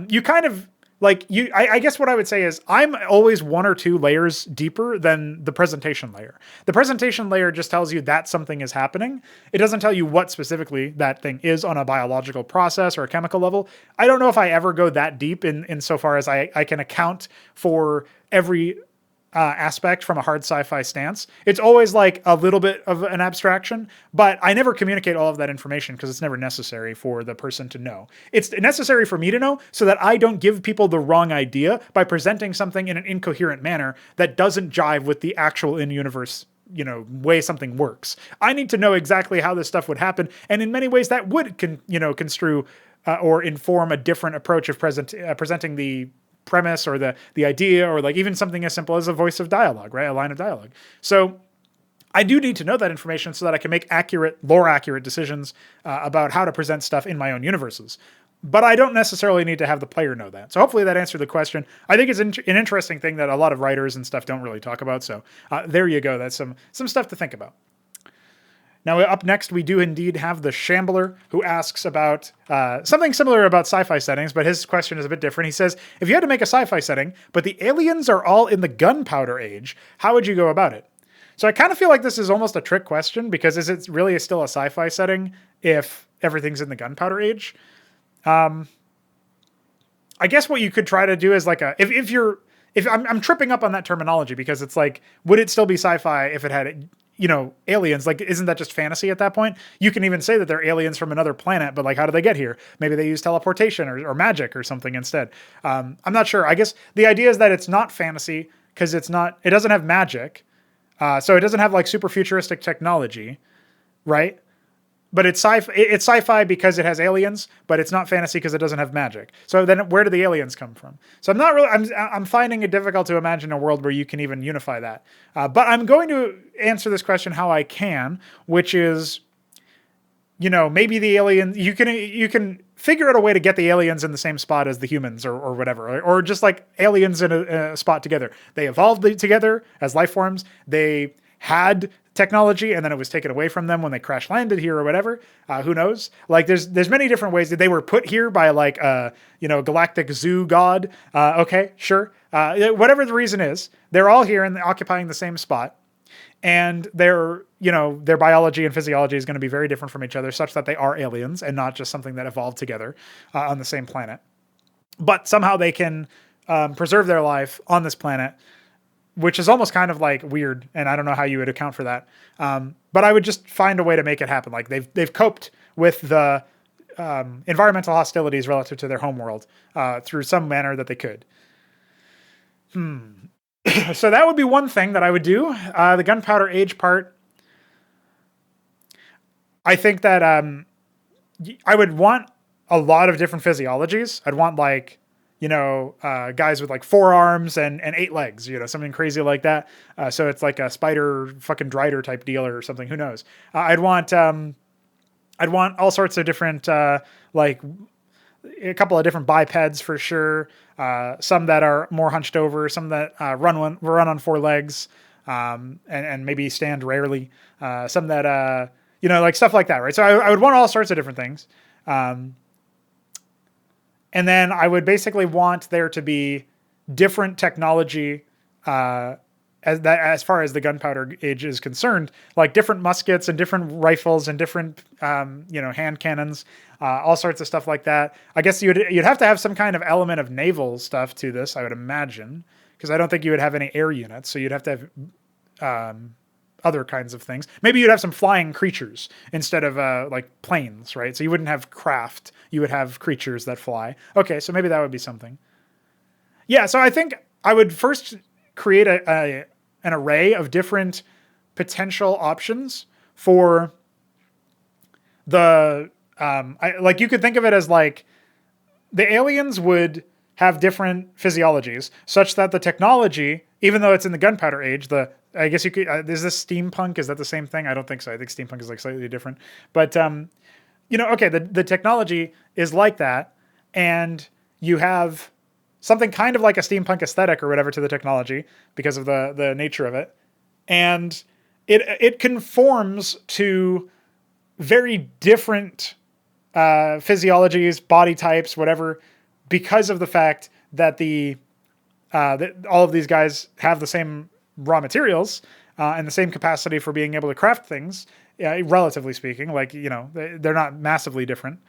You kind of like I guess what I would say is I'm always one or two layers deeper than the presentation layer. The presentation layer just tells you that something is happening. It doesn't tell you what specifically that thing is on a biological process or a chemical level. I don't know if I ever go that deep in so far as I can account for every aspect from a hard sci-fi stance. It's always like a little bit of an abstraction, but I never communicate all of that information because it's never necessary for the person to know. It's necessary for me to know so that I don't give people the wrong idea by presenting something in an incoherent manner that doesn't jive with the actual in-universe way something works. I need to know exactly how this stuff would happen, and in many ways that would construe or inform a different approach of presenting the premise or the idea, or like even something as simple as a voice of dialogue, right? A line of dialogue. So I do need to know that information so that I can make lore accurate decisions about how to present stuff in my own universes. But I don't necessarily need to have the player know that. So hopefully that answered the question. I think it's an interesting thing that a lot of writers and stuff don't really talk about. So there you go. That's some stuff to think about. Now, up next, we do indeed have the Shambler, who asks about something similar about sci-fi settings, but his question is a bit different. He says, if you had to make a sci-fi setting, but the aliens are all in the gunpowder age, how would you go about it? So I kind of feel like this is almost a trick question, because is it really still a sci-fi setting if everything's in the gunpowder age? I guess what you could try to do is like if I'm tripping up on that terminology, because it's like, would it still be sci-fi if it had, aliens? Like, isn't that just fantasy at that point? You can even say that they're aliens from another planet, but like, how do they get here? Maybe they use teleportation or magic or something instead. I'm not sure. I guess the idea is that it's not fantasy because it doesn't have magic. So it doesn't have like super futuristic technology, right? But it's sci-fi because it has aliens, but it's not fantasy because it doesn't have magic. So then where do the aliens come from? So I'm finding it difficult to imagine a world where you can even unify that. But I'm going to answer this question how I can, which is, maybe the aliens, you can figure out a way to get the aliens in the same spot as the humans or whatever, or just like aliens in a spot together. They evolved together as life forms. They had technology and then it was taken away from them when they crash landed here or whatever. Who knows? Like there's many different ways that they were put here by like galactic zoo god. Okay, sure. Whatever the reason is, they're all here and occupying the same spot. And their biology and physiology is going to be very different from each other, such that they are aliens and not just something that evolved together on the same planet. But somehow they can preserve their life on this planet, which is almost kind of like weird, and I don't know how you would account for that. But I would just find a way to make it happen. Like they've coped with the environmental hostilities relative to their homeworld through some manner that they could. So that would be one thing that I would do. The gunpowder age part, I think that I would want a lot of different physiologies. I'd want like, guys with like 4 arms and 8 legs, something crazy like that. So it's like a spider fucking Drider type deal or something. Who knows? I'd want all sorts of different, like a couple of different bipeds for sure. Some that are more hunched over, some that run on 4 legs, and maybe stand rarely. Some that, like stuff like that, right? So I would want all sorts of different things. And then I would basically want there to be different technology as far as the gunpowder age is concerned, like different muskets and different rifles and different hand cannons, all sorts of stuff like that. I guess you'd have to have some kind of element of naval stuff to this, I would imagine, because I don't think you would have any air units. So you'd have to have other kinds of things. Maybe you'd have some flying creatures instead of like planes, right? So you wouldn't have craft. You would have creatures that fly. Okay, so maybe that would be something. Yeah, so I think I would first create an array of different potential options for the like you could think of it as like the aliens would have different physiologies such that the technology, even though it's in the gunpowder age, I guess you could, is this steampunk? Is that the same thing? I don't think so. I think steampunk is like slightly different, but okay, the technology is like that, and you have something kind of like a steampunk aesthetic or whatever to the technology because of the nature of it. And it conforms to very different physiologies, body types, whatever, because of the fact that that all of these guys have the same raw materials and the same capacity for being able to craft things, relatively speaking, like, they're not massively different.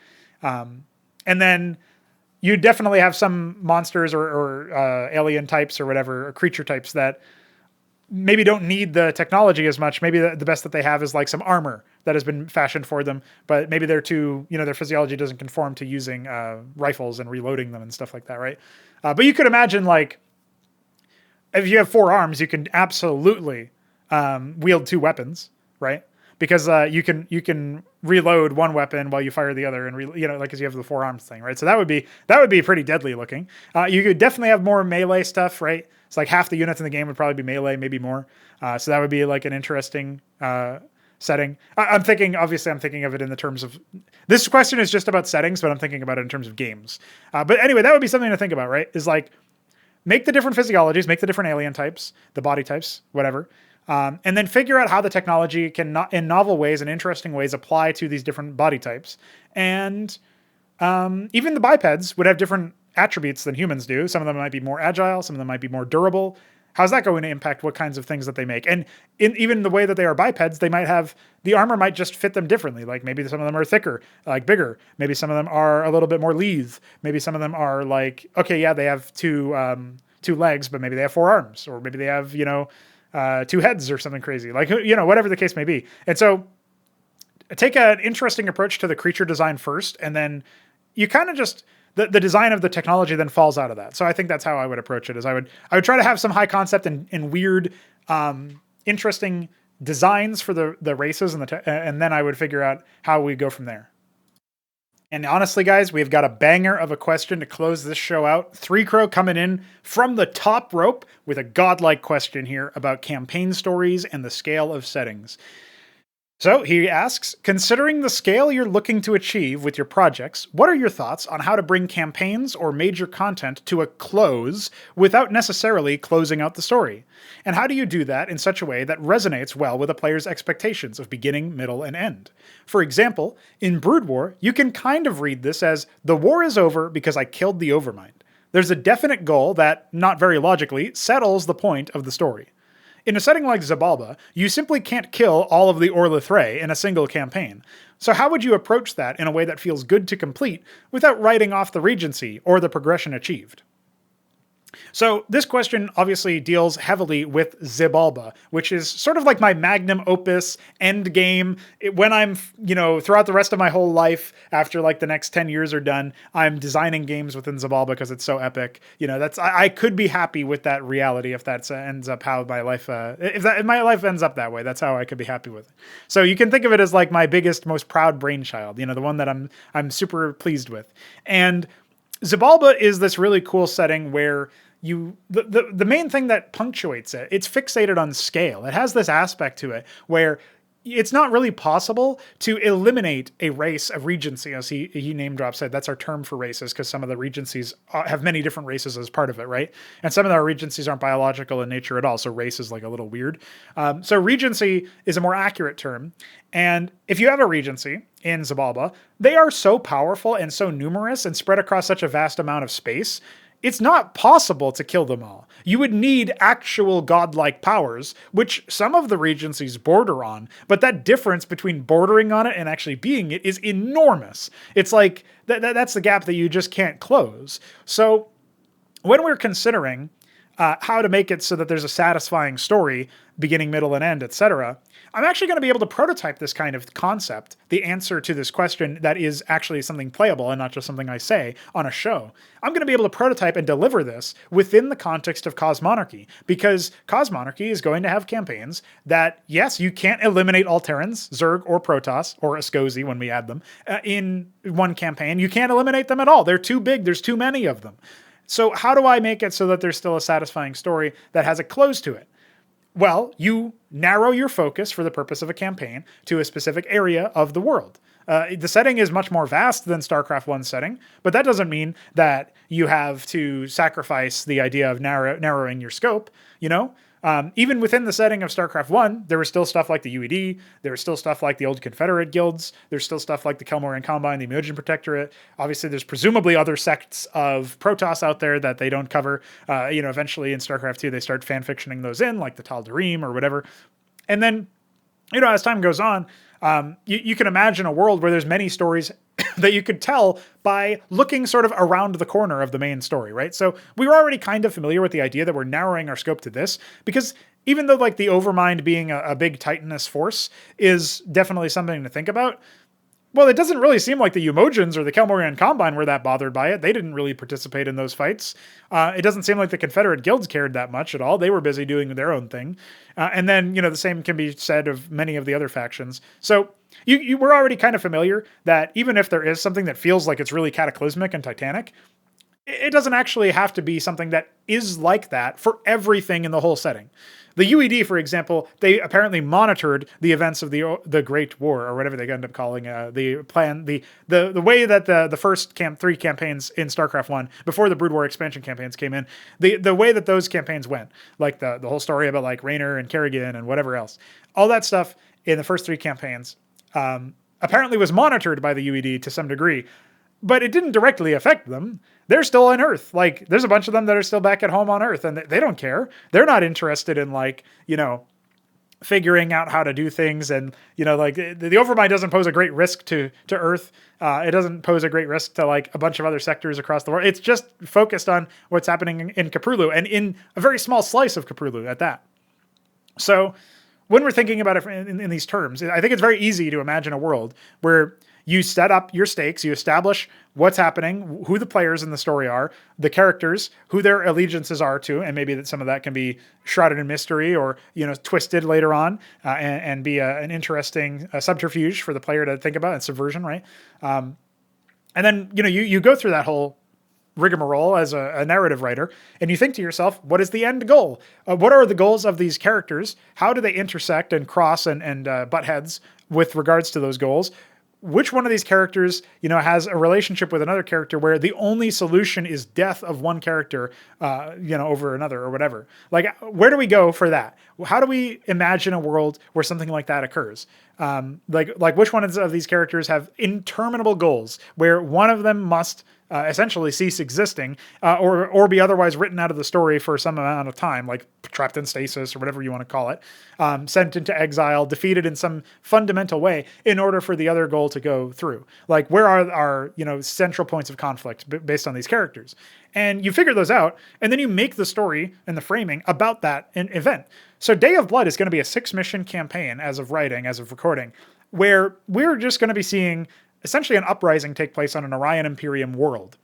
And then you definitely have some monsters or alien types or whatever, or creature types that maybe don't need the technology as much. Maybe the best that they have is like some armor that has been fashioned for them, but maybe they're too, their physiology doesn't conform to using rifles and reloading them and stuff like that, right? But you could imagine, like, if you have 4 arms, you can absolutely wield two weapons, right? Because you can reload one weapon while you fire the other, and like because you have the four arms thing, right? So that would be pretty deadly looking. You could definitely have more melee stuff, right? It's like half the units in the game would probably be melee, maybe more. So that would be like an interesting setting. I'm thinking of it in the terms of, this question is just about settings, but I'm thinking about it in terms of games. But anyway, that would be something to think about, right? Is like, make the different physiologies, make the different alien types, the body types, whatever. And then figure out how the technology can, in novel ways and interesting ways, apply to these different body types. And even the bipeds would have different attributes than humans do. Some of them might be more agile, some of them might be more durable. How's that going to impact what kinds of things that they make? And even the way that they are bipeds, they might have, the armor might just fit them differently. Like maybe some of them are thicker, like bigger. Maybe some of them are a little bit more lithe. Maybe some of them are like, okay, yeah, they have two legs, but maybe they have four arms, or maybe they have, two heads or something crazy, like, whatever the case may be. And so take an interesting approach to the creature design first, and then you kind of just, the design of the technology then falls out of that. So I think that's how I would approach it, is I would try to have some high concept and weird, interesting designs for the races, and then I would figure out how we go from there. And honestly, guys, we've got a banger of a question to close this show out. 3Crow coming in from the top rope with a godlike question here about campaign stories and the scale of settings. So he asks, considering the scale you're looking to achieve with your projects, what are your thoughts on how to bring campaigns or major content to a close without necessarily closing out the story? And how do you do that in such a way that resonates well with a player's expectations of beginning, middle, and end? For example, in Brood War, you can kind of read this as, the war is over because I killed the Overmind. There's a definite goal that, not very logically, settles the point of the story. In a setting like Xibalba, you simply can't kill all of the Orlithrae in a single campaign. So how would you approach that in a way that feels good to complete without writing off the Regency or the progression achieved? So this question obviously deals heavily with Xibalba, which is sort of like my magnum opus end game. When I'm, throughout the rest of my whole life, after like the next 10 years are done, I'm designing games within Xibalba because it's so epic. I could be happy with that reality if that ends up how my life, if my life ends up that way. That's how I could be happy with it. So you can think of it as like my biggest, most proud brainchild. The one that I'm super pleased with. And Xibalba is this really cool setting where the main thing that punctuates it, it's fixated on scale. It has this aspect to it where it's not really possible to eliminate a race of regency, as he name drops it. That's our term for races, because some of the regencies have many different races as part of it, right? And some of our regencies aren't biological in nature at all, so race is like a little weird. So regency is a more accurate term. And if you have a regency in Xibalba, they are so powerful and so numerous and spread across such a vast amount of space, it's not possible to kill them all. You would need actual godlike powers, which some of the regencies border on, but that difference between bordering on it and actually being it is enormous. It's like, that's the gap that you just can't close. So when we're considering how to make it so that there's a satisfying story, beginning, middle, and end, etc., I'm actually going to be able to prototype this kind of concept, the answer to this question that is actually something playable and not just something I say on a show. I'm going to be able to prototype and deliver this within the context of Cosmonarchy, because Cosmonarchy is going to have campaigns that, yes, you can't eliminate all Terrans, Zerg, or Protoss, or Ascozi when we add them, in one campaign. You can't eliminate them at all. They're too big. There's too many of them. So how do I make it so that there's still a satisfying story that has a close to it? Well, you narrow your focus for the purpose of a campaign to a specific area of the world. The setting is much more vast than StarCraft 1's setting, but that doesn't mean that you have to sacrifice the idea of narrowing your scope, Even within the setting of StarCraft 1, there was still stuff like the UED, there was still stuff like the old Confederate guilds, there's still stuff like the Kelmorian Combine, the Emojin Protectorate. Obviously, there's presumably other sects of Protoss out there that they don't cover. Eventually in StarCraft 2, they start fanfictioning those in, like the Tal'Darim or whatever. And then, as time goes on, you can imagine a world where there's many stories that you could tell by looking sort of around the corner of the main story, right? So we were already kind of familiar with the idea that we're narrowing our scope to this, because even though like the Overmind being a big Titaness force is definitely something to think about, Well, it doesn't really seem like the Umojins or the Kelmorian Combine were that bothered by it. They didn't really participate in those fights. It doesn't seem like the Confederate guilds cared that much at all. They were busy doing their own thing. And then, the same can be said of many of the other factions. So you were already kind of familiar that even if there is something that feels like it's really cataclysmic and titanic, it doesn't actually have to be something that is like that for everything in the whole setting. The UED, for example, they apparently monitored the events of the Great War, or whatever they end up calling the plan, the way that the first three campaigns in StarCraft 1, before the Brood War expansion campaigns came in, the way that those campaigns went, like the whole story about like Raynor and Kerrigan and whatever else, all that stuff in the first three campaigns apparently was monitored by the UED to some degree, but it didn't directly affect them. They're still on Earth. Like, there's a bunch of them that are still back at home on Earth, and they don't care. They're not interested in, like, figuring out how to do things. And, like, the Overmind doesn't pose a great risk to Earth. It doesn't pose a great risk to, like, a bunch of other sectors across the world. It's just focused on what's happening in Pr0totype, and in a very small slice of Pr0totype at that. So when we're thinking about it in these terms, I think it's very easy to imagine a world where you set up your stakes, you establish what's happening, who the players in the story are, the characters, who their allegiances are to, and maybe that some of that can be shrouded in mystery or, twisted later on and be an interesting subterfuge for the player to think about, and subversion, right? And then, you go through that whole rigmarole as a narrative writer, and you think to yourself, what is the end goal? What are the goals of these characters? How do they intersect and cross and butt heads with regards to those goals? Which one of these characters, has a relationship with another character where the only solution is death of one character, over another or whatever? Like, where do we go for that? How do we imagine a world where something like that occurs? Like which one of these characters have interminable goals where one of them must essentially cease existing, or be otherwise written out of the story for some amount of time, like trapped in stasis or whatever you want to call it, sent into exile, defeated in some fundamental way in order for the other goal to go through. Like, where are our, central points of conflict based on these characters? And you figure those out, and then you make the story and the framing about that event. So Day of Blood is going to be a 6-mission campaign as of recording, where we're just going to be seeing essentially an uprising take place on an Orion Imperium world.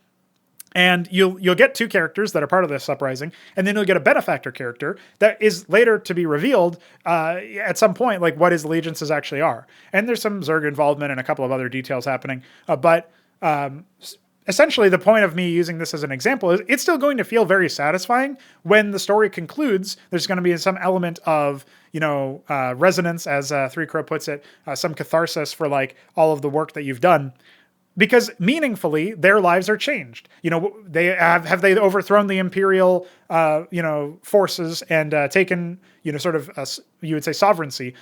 And you'll get 2 characters that are part of this uprising, and then you'll get a benefactor character that is later to be revealed at some point, like what his allegiances actually are. And there's some Zerg involvement and a couple of other details happening. But essentially, the point of me using this as an example is it's still going to feel very satisfying when the story concludes. There's going to be some element of, resonance, as Three Crow puts it, some catharsis for like all of the work that you've done. Because meaningfully, their lives are changed. They have they overthrown the imperial, forces and taken, sort of, you would say sovereignty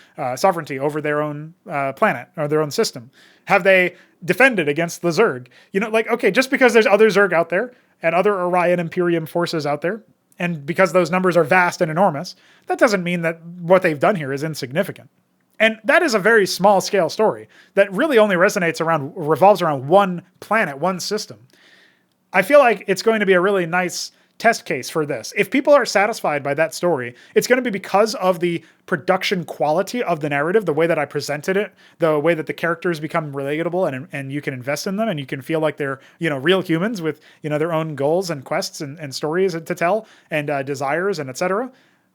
over their own planet or their own system. Have they defended against the Zerg? Okay, just because there's other Zerg out there and other Orion Imperium forces out there, and because those numbers are vast and enormous, that doesn't mean that what they've done here is insignificant. And that is a very small scale story that really only revolves around one planet, one system. I feel like it's going to be a really nice test case for this. If people are satisfied by that story, it's going to be because of the production quality of the narrative, the way that I presented it, the way that the characters become relatable and you can invest in them and you can feel like they're, real humans with, their own goals and quests and stories to tell and desires and etc.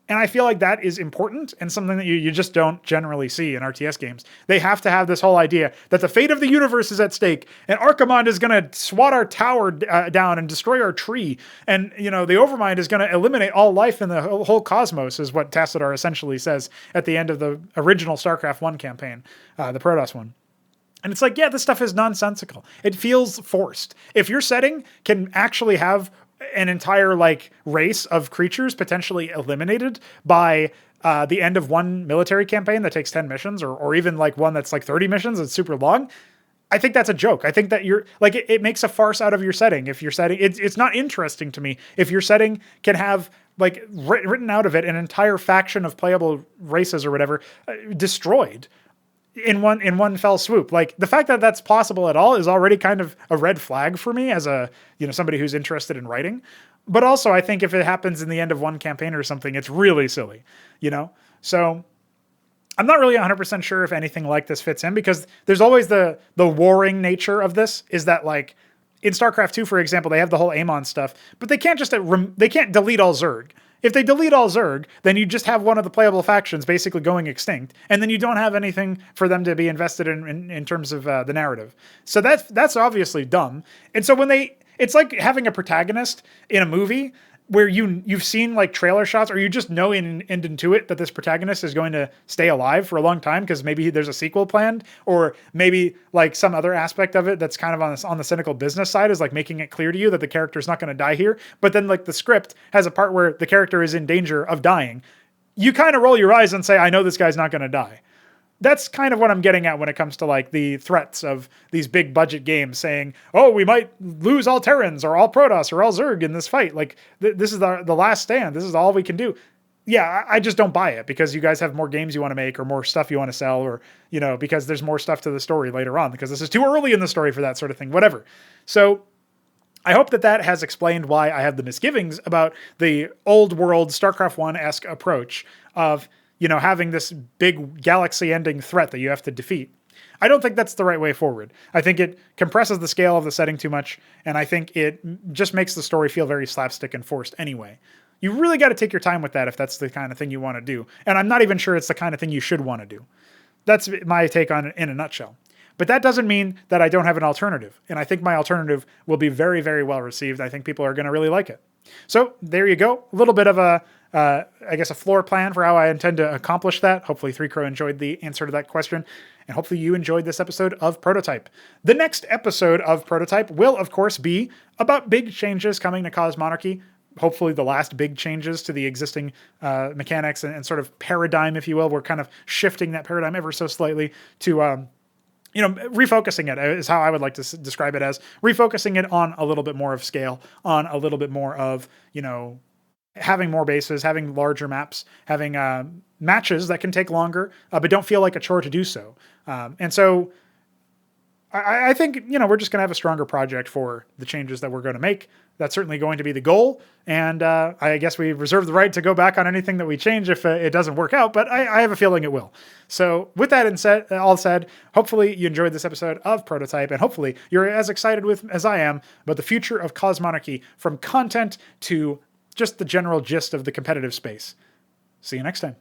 And I feel like that is important and something that you just don't generally see in RTS games. They have to have this whole idea that the fate of the universe is at stake, and Archimond is going to swat our tower down and destroy our tree, and the Overmind is going to eliminate all life in the whole cosmos, is what Tassadar essentially says at the end of the original StarCraft 1 campaign, the Protoss one. And it's like, yeah, this stuff is nonsensical. It feels forced. If your setting can actually have an entire race of creatures potentially eliminated by the end of one military campaign that takes 10 missions or even one that's 30 missions, it's super long. I think that's a joke. I think that you're it makes a farce out of your setting. If your setting, it's not interesting to me. If your setting can have written out of it an entire faction of playable races or whatever destroyed in one fell swoop. The fact that that's possible at all is already kind of a red flag for me as a, somebody who's interested in writing. But also I think if it happens in the end of one campaign or something, it's really silly, So I'm not really 100% sure if anything like this fits in, because there's always the warring nature of this, is that like in StarCraft 2, for example, they have the whole Amon stuff, but they can't just they can't delete all Zerg. If they delete all Zerg, then you just have one of the playable factions basically going extinct, and then you don't have anything for them to be invested in terms of the narrative. So that's obviously dumb. And so it's like having a protagonist in a movie where you've seen like trailer shots, or you just know in Intuit that this protagonist is going to stay alive for a long time because maybe there's a sequel planned, or maybe like some other aspect of it that's kind of on the cynical business side is like making it clear to you that the character is not going to die here. But then like the script has a part where the character is in danger of dying. You kind of roll your eyes and say, I know this guy's not going to die. That's kind of what I'm getting at when it comes to like the threats of these big budget games saying, oh, we might lose all Terrans or all Protoss or all Zerg in this fight. Like this is the last stand. This is all we can do. Yeah, I just don't buy it, because you guys have more games you want to make or more stuff you want to sell, or, because there's more stuff to the story later on, because this is too early in the story for that sort of thing, whatever. So I hope that has explained why I have the misgivings about the old world StarCraft 1-esque approach of, having this big galaxy-ending threat that you have to defeat. I don't think that's the right way forward. I think it compresses the scale of the setting too much, and I think it just makes the story feel very slapstick and forced anyway. You really got to take your time with that if that's the kind of thing you want to do. And I'm not even sure it's the kind of thing you should want to do. That's my take on it in a nutshell. But that doesn't mean that I don't have an alternative. And I think my alternative will be very, very well received. I think people are going to really like it. So there you go. A little bit of a floor plan for how I intend to accomplish that. Hopefully Pr0totype enjoyed the answer to that question. And hopefully you enjoyed this episode of Pr0totype. The next episode of Pr0totype will, of course, be about big changes coming to Cosmonarchy. Hopefully the last big changes to the existing mechanics and sort of paradigm, if you will. We're kind of shifting that paradigm ever so slightly to refocusing it is how I would like to describe it, as refocusing it on a little bit more of scale, on a little bit more of, having more bases, having larger maps, having matches that can take longer, but don't feel like a chore to do so. And so I think, we're just going to have a stronger project for the changes that we're going to make. That's certainly going to be the goal. And I guess we reserve the right to go back on anything that we change if it doesn't work out, but I have a feeling it will. So with that all said, hopefully you enjoyed this episode of Pr0totype, and hopefully you're as excited as I am about the future of Cosmonarchy, from content to just the general gist of the competitive space. See you next time.